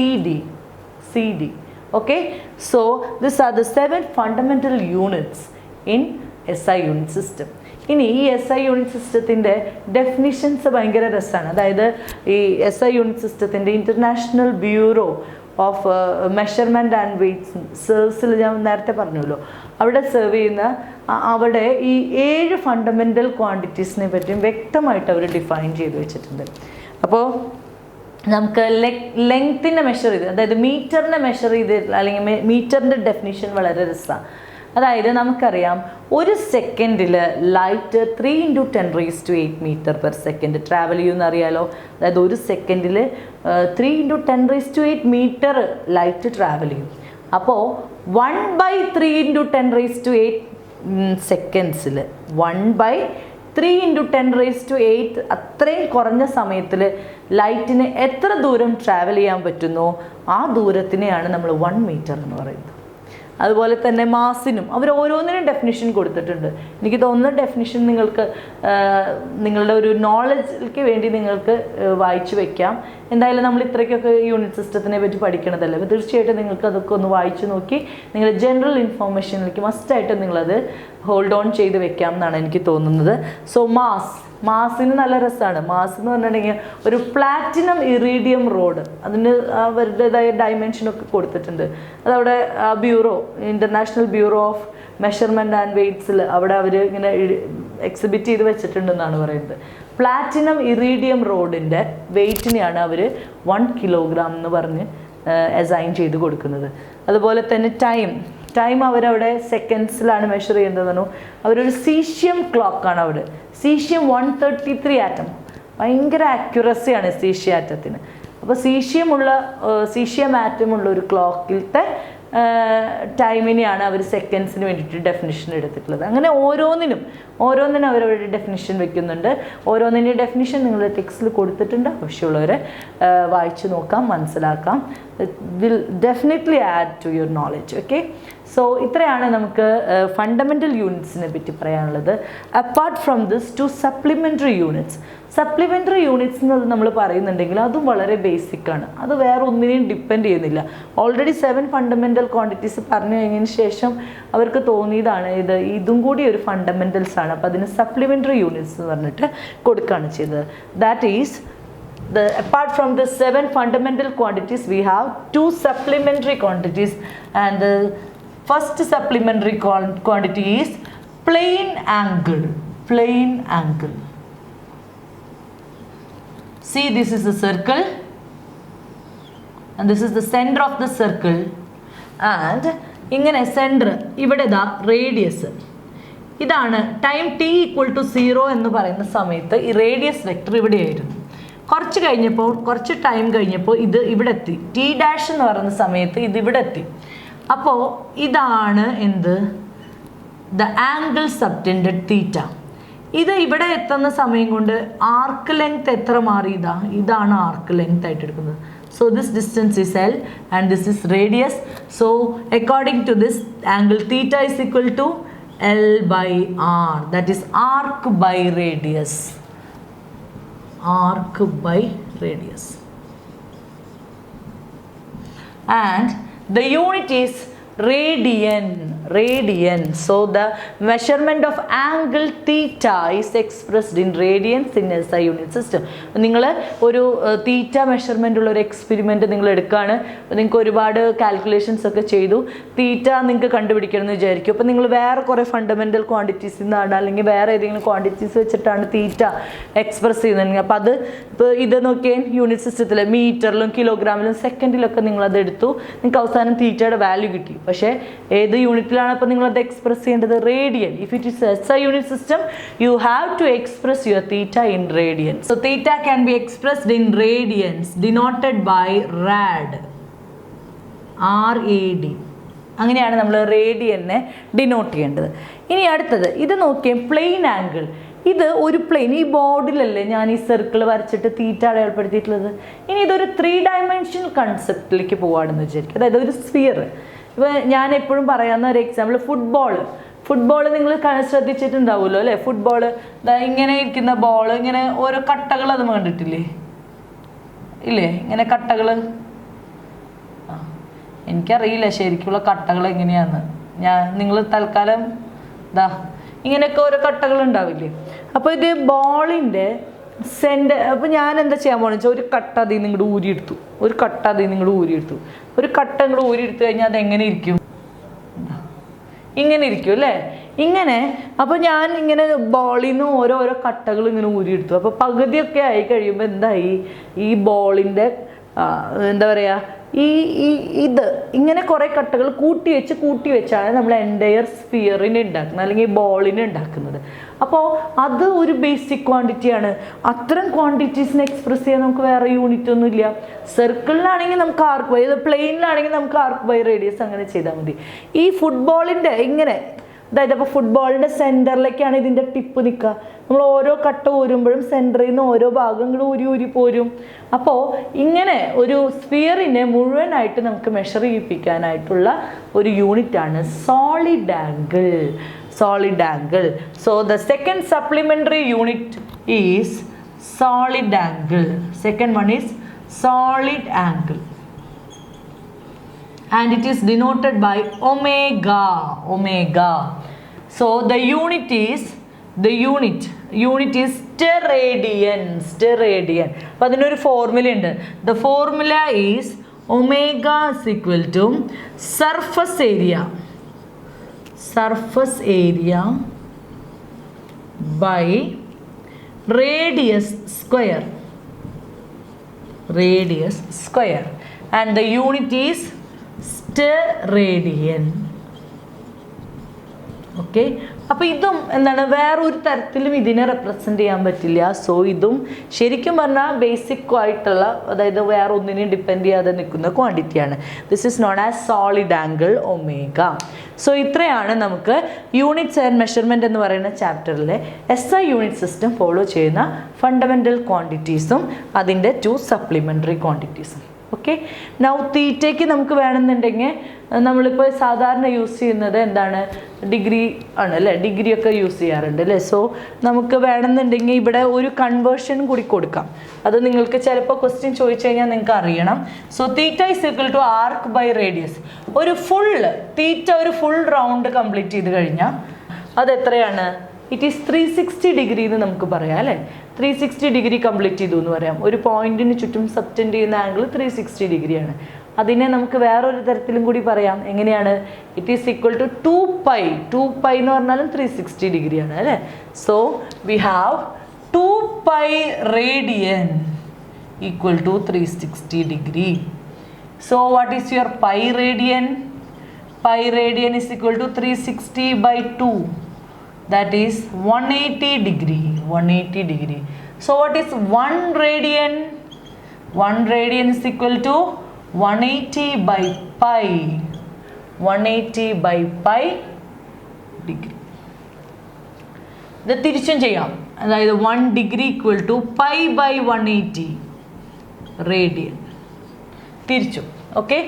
Okay, so these are the 7 fundamental units in SI unit system. ഇനി ഈ SI unit സിസ്റ്റത്തിൻ്റെ definitions ഭയങ്കര രസമാണ്. അതായത് ഈ SI unit സിസ്റ്റത്തിൻ്റെ international bureau of measurement and weights സെർവ്സിൽ ഞാൻ നേരത്തെ പറഞ്ഞല്ലോ, അവിടെ സെർവ് ചെയ്യുന്ന അവിടെ ഈ 7 ഫണ്ടമെൻ്റൽ ക്വാണ്ടിറ്റീസിനെ പറ്റിയും വ്യക്തമായിട്ട് അവർ ഡിഫൈൻ ചെയ്ത് വെച്ചിട്ടുണ്ട്. അപ്പോൾ നമുക്ക് ലെങ്ത്തിനെ മെഷർ ചെയ്ത്, അതായത് മീറ്ററിനെ മെഷർ ചെയ്ത്, അല്ലെങ്കിൽ മീറ്ററിൻ്റെ ഡെഫിനിഷൻ വളരെ രസമാണ്. അതായത് നമുക്കറിയാം ഒരു സെക്കൻഡിൽ light 3 × 10⁸ metre per second travel ചെയ്യുമെന്ന് അറിയാലോ. അതായത് ഒരു സെക്കൻഡിൽ 3 × 10⁸ മീറ്റർ ലൈറ്റ് ട്രാവൽ ചെയ്യും. അപ്പോൾ 1/3 × 10⁸ സെക്കൻഡ്സിൽ 1/3 × 10⁸ അത്രയും കുറഞ്ഞ സമയത്തിൽ ലൈറ്റിന് എത്ര ദൂരം ട്രാവൽ ചെയ്യാൻ പറ്റുന്നോ ആ ദൂരത്തിനെയാണ് നമ്മൾ 1 മീറ്റർ എന്ന് പറയുന്നത്. അതുപോലെ തന്നെ മാസിനും അവർ ഓരോന്നിനും ഡെഫിനിഷൻ കൊടുത്തിട്ടുണ്ട്. എനിക്ക് തോന്നുന്ന ഡെഫിനിഷൻ നിങ്ങൾക്ക് നിങ്ങളുടെ ഒരു നോളജിലേക്ക് വേണ്ടി നിങ്ങൾക്ക് വായിച്ചു വെക്കാം. എന്തായാലും നമ്മൾ ഇത്രയ്ക്കൊക്കെ യൂണിറ്റ് സിസ്റ്റത്തിനെ പറ്റി പഠിക്കണതല്ലേ, അപ്പോൾ തീർച്ചയായിട്ടും നിങ്ങൾക്ക് അതൊക്കെ ഒന്ന് വായിച്ചു നോക്കി നിങ്ങളുടെ ജനറൽ ഇൻഫോർമേഷനിലേക്ക് മസ്റ്റായിട്ട് നിങ്ങളത് ഹോൾഡ് ഓൺ ചെയ്ത് വെക്കാം എന്നാണ് എനിക്ക് തോന്നുന്നത്. സോ മാസിന് നല്ല രസമാണ്. മാസ് എന്ന് പറഞ്ഞിട്ടുണ്ടെങ്കിൽ ഒരു പ്ലാറ്റിനം ഇറീഡിയം റോഡ്, അതിന് അവരുടേതായ ഡയമെൻഷനൊക്കെ കൊടുത്തിട്ടുണ്ട്. അതവിടെ bureau, international bureau of measurement and വെയ്റ്റ്സിൽ അവിടെ അവർ ഇങ്ങനെ എക്സിബിറ്റ് ചെയ്ത് വെച്ചിട്ടുണ്ടെന്നാണ് പറയുന്നത്. പ്ലാറ്റിനം ഇറീഡിയം റോഡിൻ്റെ വെയ്റ്റിനെയാണ് അവർ 1 കിലോഗ്രാം എന്ന് പറഞ്ഞ് അസൈൻ ചെയ്ത് കൊടുക്കുന്നത്. അതുപോലെ തന്നെ ടൈം അവരവിടെ സെക്കൻഡ്സിലാണ് മെഷർ ചെയ്യുന്നതെന്നു. അവരൊരു സീഷ്യം ക്ലോക്കാണ് അവിടെ. സീഷ്യം 133 ആറ്റം, ഭയങ്കര ആക്യുറസിയാണ് സീഷ്യം ആറ്റത്തിന്. അപ്പോൾ സീഷ്യം ആറ്റമുള്ള ഒരു ക്ലോക്കിലത്തെ ടൈമിനെയാണ് അവർ സെക്കൻഡ്സിന് വേണ്ടിയിട്ട് ഡെഫിനിഷൻ എടുത്തിട്ടുള്ളത്. അങ്ങനെ ഓരോന്നിനും അവരവരുടെ ഡെഫിനിഷൻ വെക്കുന്നുണ്ട്. ഓരോന്നിൻ്റെ ഡെഫിനിഷൻ നിങ്ങളുടെ ടെക്സ്റ്റിൽ കൊടുത്തിട്ടുണ്ട്. ആവശ്യമുള്ളവരെ വായിച്ചു നോക്കാം, മനസ്സിലാക്കാം. Will definitely add to your knowledge. Okay, so ഇത്രയാണ് നമുക്ക് ഫണ്ടമെൻ്റൽ യൂണിറ്റ്സിനെ പറ്റി പറയാനുള്ളത്. Apart from this 2 supplementary units. Supplementary units എന്നത് നമ്മൾ പറയുന്നുണ്ടെങ്കിൽ അതും വളരെ ബേസിക്കാണ്. അത് വേറെ ഒന്നിനെയും ഡിപ്പെൻഡ് ചെയ്യുന്നില്ല. ഓൾറെഡി 7 ഫണ്ടമെൻ്റൽ ക്വാണ്ടിറ്റീസ് പറഞ്ഞു കഴിഞ്ഞതിന് ശേഷം അവർക്ക് തോന്നിയതാണ് ഇതും കൂടി ഒരു ഫണ്ടമെൻ്റൽസ് ആണ്. അപ്പോൾ അതിന് സപ്ലിമെൻ്ററി യൂണിറ്റ്സ് എന്ന് പറഞ്ഞിട്ട് കൊടുക്കുകയാണ് ചെയ്തത്. That is apart from the 7 fundamental quantities, we have 2 supplementary quantities, and the first supplementary quantity is plane angle. Plane angle. See, this is the circle and this is the center of the circle, and ingane center ivide da radius. ഇതാണ് time t=0 എന്ന് പറയുന്ന സമയത്ത് ഈ radius vector ഇവിടെയായിരുന്നു. കുറച്ച് time കഴിഞ്ഞപ്പോൾ ഇത് ഇവിടെ എത്തി. ടി ഡാഷ് എന്ന് പറയുന്ന സമയത്ത് ഇത് ഇവിടെ എത്തി. അപ്പോൾ ഇതാണ് എന്ത്? ദ ആംഗിൾ സബ്റ്റൻഡഡ് തീറ്റ. ഇത് ഇവിടെ എത്തുന്ന സമയം കൊണ്ട് ആർക്ക് ലെങ്ത് എത്ര മാറി? ഇതാണ് ആർക്ക് ലെങ്ത് ആയിട്ട് എടുക്കുന്നത്. So this distance is L and this is radius. So according to this angle theta is equal to L/R. That is arc by radius. Arc by radius, and the unit is radian. So the measurement of angle theta is expressed in radians in SI unit system. നിങ്ങൾ ഒരു തീറ്റ measurement ഉള്ള ഒരു experiment നിങ്ങൾ എടുക്കുകയാണ്. നിങ്ങൾക്ക് ഒരുപാട് calculations ഒക്കെ ചെയ്തു. തീറ്റ നിങ്ങൾക്ക് കണ്ടുപിടിക്കണം എന്ന് വിചാരിക്കും. അപ്പോൾ നിങ്ങൾ വേറെ കുറേ ഫണ്ടമെൻ്റൽ ക്വാണ്ടിറ്റീസിൽ നിന്നാണ് അല്ലെങ്കിൽ വേറെ ഏതെങ്കിലും ക്വാണ്ടിറ്റീസ് വെച്ചിട്ടാണ് തീറ്റ എക്സ്പ്രസ് ചെയ്യുന്നത്. അപ്പോൾ അത് ഇപ്പോൾ ഇത് നോക്കിയാൽ യൂണിറ്റ് സിസ്റ്റത്തിൽ മീറ്ററിലും കിലോഗ്രാമിലും സെക്കൻഡിലൊക്കെ നിങ്ങളത് എടുത്തു. നിങ്ങൾക്ക് അവസാനം തീറ്റയുടെ വാല്യൂ കിട്ടി. പക്ഷേ ഏത് യൂണിറ്റിലാണ് അപ്പോൾ നിങ്ങളത് എക്സ്പ്രസ് ചെയ്യേണ്ടത്? Radian. If it is SI unit system, you have to express your theta in radian. So theta can be expressed in radians denoted by RAD. RAD. അങ്ങനെയാണ് നമ്മൾ റേഡിയനെ ഡിനോട്ട് ചെയ്യേണ്ടത്. ഇനി അടുത്തത് ഇത് നോക്കിയേ, പ്ലെയിൻ ആംഗിൾ. ഇത് ഒരു പ്ലെയിൻ, ഈ ബോർഡിലല്ലേ ഞാൻ ഈ സർക്കിൾ വരച്ചിട്ട് തീറ്റ അടയാളപ്പെടുത്തിയിട്ടുള്ളത്. ഇനി ഇതൊരു 3 ഡയമെൻഷണൽ കൺസെപ്റ്റിലേക്ക് പോവുകയാണെന്ന് വിചാരിക്കും. അതായത് ഒരു സ്ഫിയർ. ഇപ്പോൾ ഞാൻ എപ്പോഴും പറയാവുന്ന ഒരു എക്സാമ്പിൾ ഫുട്ബോൾ നിങ്ങൾ ശ്രദ്ധിച്ചിട്ടുണ്ടാവുമല്ലോ അല്ലേ? ഫുട്ബോൾ ഇങ്ങനെ ഇരിക്കുന്ന ബോൾ, ഇങ്ങനെ ഓരോ കട്ടകൾ അത് കണ്ടിട്ടില്ലേ? ഇല്ലേ? ഇങ്ങനെ കട്ടകൾ. എനിക്കറിയില്ല ശരിക്കുള്ള കട്ടകൾ എങ്ങനെയാന്ന്. നിങ്ങൾ തൽക്കാലം ഇങ്ങനെയൊക്കെ ഓരോ കട്ടകൾ ഉണ്ടാവില്ലേ? അപ്പോൾ ഇത് ബോളിൻ്റെ സെൻറ്റർ. അപ്പോൾ ഞാൻ എന്താ ചെയ്യാൻ പോകുന്നത് വെച്ചാൽ ഒരു കട്ട അതിൽ നിന്ന് ഇങ്ങോട്ട് ഊരിയെടുത്തു. ഒരു കട്ട ഇങ്ങോട്ട് ഊരിയെടുത്തു കഴിഞ്ഞാൽ അതെങ്ങനെ ഇരിക്കും? ഇങ്ങനെ ഇരിക്കും അല്ലേ? ഇങ്ങനെ. അപ്പോൾ ഞാൻ ഇങ്ങനെ ബോളിൽ നിന്ന് ഓരോരോ കട്ടകൾ ഇങ്ങനെ ഊരിയെടുത്തു. അപ്പോൾ പകുതിയൊക്കെ ആയി കഴിയുമ്പോൾ എന്തായി? ഈ ബോളിൻ്റെ എന്താ പറയുക, ഇത് ഇങ്ങനെ കുറേ കട്ടകൾ കൂട്ടി വെച്ചാണ് നമ്മൾ എൻ്റയർ സ്ഫിയറിനെ ഉണ്ടാക്കുന്നത് അല്ലെങ്കിൽ ബോളിനെ ഉണ്ടാക്കുന്നത്. അപ്പോൾ അത് ഒരു ബേസിക് ക്വാണ്ടിറ്റിയാണ്. അത്തരം ക്വാണ്ടിറ്റീസിനെ എക്സ്പ്രസ് ചെയ്യാൻ നമുക്ക് വേറെ യൂണിറ്റ് ഒന്നും ഇല്ല. സർക്കിളിലാണെങ്കിൽ നമുക്ക് ആർക്ക് ബൈ, പ്ലെയിനിലാണെങ്കിൽ നമുക്ക് ആർക്ക് ബൈ റേഡിയസ് അങ്ങനെ ചെയ്താൽ മതി. ഈ ഫുട്ബോളിൻ്റെ ഇങ്ങനെ, അതായത് അപ്പോൾ ഫുട്ബോളിൻ്റെ സെൻറ്ററിലേക്കാണ് ഇതിൻ്റെ ടിപ്പ് നിൽക്കുക. നമ്മൾ ഓരോ കട്ട ഊരുമ്പോഴും സെൻറ്ററിൽ നിന്ന് ഓരോ ഭാഗങ്ങൾ ഊരി പോരും. അപ്പോൾ ഇങ്ങനെ ഒരു സ്ഫിയറിനെ മുഴുവനായിട്ട് നമുക്ക് മെഷർ ചെയ്യിപ്പിക്കാനായിട്ടുള്ള ഒരു യൂണിറ്റാണ് solid angle. So the second supplementary unit is solid angle. Second one is solid angle, and it is denoted by omega. So the unit is steradian. അപ്പോൾ അതിനൊരു ഫോർമുല ഉണ്ട്. The formula is omega is equal to surface area by radius square, and the unit is steradian. Okay, അപ്പോൾ ഇതും എന്താണ്, വേറൊരു തരത്തിലും ഇതിനെ represent ചെയ്യാൻ പറ്റില്ല. സോ ഇതും ശരിക്കും പറഞ്ഞാൽ ബേസിക് ആയിട്ടുള്ള, അതായത് വേറെ ഒന്നിനെയും ഡിപ്പെൻഡ് ചെയ്യാതെ നിൽക്കുന്ന ക്വാണ്ടിറ്റിയാണ്. This is known as solid angle omega. So ഇത്രയാണ് നമുക്ക് യൂണിറ്റ്സ് ആൻഡ് മെഷർമെൻറ്റ് എന്ന് പറയുന്ന ചാപ്റ്ററിലെ SI യൂണിറ്റ് സിസ്റ്റം ഫോളോ ചെയ്യുന്ന ഫണ്ടമെൻ്റൽ ക്വാണ്ടിറ്റീസും അതിൻ്റെ 2 സപ്ലിമെൻ്ററി ക്വാണ്ടിറ്റീസും. ഓക്കെ, നൗ തീറ്റയ്ക്ക് നമുക്ക് വേണമെന്നുണ്ടെങ്കിൽ നമ്മളിപ്പോൾ സാധാരണ യൂസ് ചെയ്യുന്നത് എന്താണ്, ഡിഗ്രി ആണ് അല്ലേ, ഡിഗ്രി ഒക്കെ യൂസ് ചെയ്യാറുണ്ട് അല്ലേ. സോ നമുക്ക് വേണമെന്നുണ്ടെങ്കിൽ ഇവിടെ ഒരു കൺവേർഷൻ കൂടി കൊടുക്കാം. അത് നിങ്ങൾക്ക് ചിലപ്പോൾ ക്വസ്റ്റ്യൻ ചോദിച്ചു കഴിഞ്ഞാൽ നിങ്ങൾക്ക് അറിയണം. So theta is equal to arc by radius. ഒരു തീറ്റ ഒരു ഫുൾ റൗണ്ട് കംപ്ലീറ്റ് ചെയ്ത് കഴിഞ്ഞാൽ അതെത്രയാണ്, ഇറ്റ് ഈസ് 360 ഡിഗ്രി എന്ന് നമുക്ക് പറയാം അല്ലേ. 360 ഡിഗ്രി കംപ്ലീറ്റ് ചെയ്തു എന്ന് പറയാം. ഒരു പോയിന്റിന് ചുറ്റും സബ്റ്റൻഡ് ചെയ്യുന്ന ആംഗിൾ 360 ഡിഗ്രിയാണ്. അതിനെ നമുക്ക് വേറൊരു തരത്തിലും കൂടി പറയാം. എങ്ങനെയാണ്, ഇറ്റ് ഈസ് ഈക്വൽ ടു 2π എന്ന് പറഞ്ഞാലും 360 ഡിഗ്രിയാണ് അല്ലേ. So we have 2π radian equal to 360 degree. So what is your pi radian? Pi radian is equal to 360/2. That is 180 degree. 180 degree. So what is 1 radian? 1 radian is equal to 180/π. 180/π degree. ഇത് തിരിച്ചും ചെയ്യാം. അതായത് 1 degree equal to π/180 radian. തിരിച്ചു. Okay,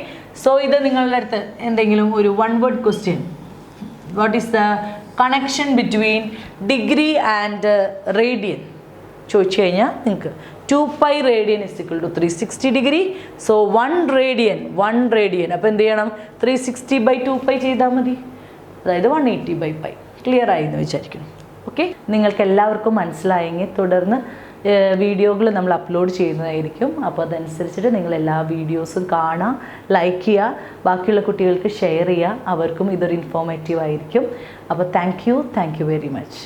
so ഇത് നിങ്ങളുടെ അടുത്ത് എന്തെങ്കിലും ഒരു 1 word question, what is the connection between degree and radian ചോദിച്ചു കഴിഞ്ഞാൽ നിങ്ങൾക്ക് 2π radian is equal to 360 degree. So 1 radian അപ്പോൾ എന്ത് ചെയ്യണം, 360/2π ചെയ്താൽ മതി. അതായത് 180/π. ക്ലിയർ ആയി എന്ന് വിചാരിക്കുന്നു. ഓക്കെ, നിങ്ങൾക്ക് എല്ലാവർക്കും മനസ്സിലായെങ്കിൽ തുടർന്ന് വീഡിയോകൾ നമ്മൾ അപ്ലോഡ് ചെയ്യുന്നതായിരിക്കും. അപ്പോൾ അതനുസരിച്ചിട്ട് നിങ്ങൾ എല്ലാ വീഡിയോസും കാണുക, ലൈക്ക് ചെയ്യുക, ബാക്കിയുള്ള കുട്ടികൾക്ക് ഷെയർ ചെയ്യുക. അവർക്കും ഇതൊരു ഇൻഫോർമേറ്റീവ് ആയിരിക്കും. അപ്പോൾ താങ്ക് യു വെരി മച്ച്.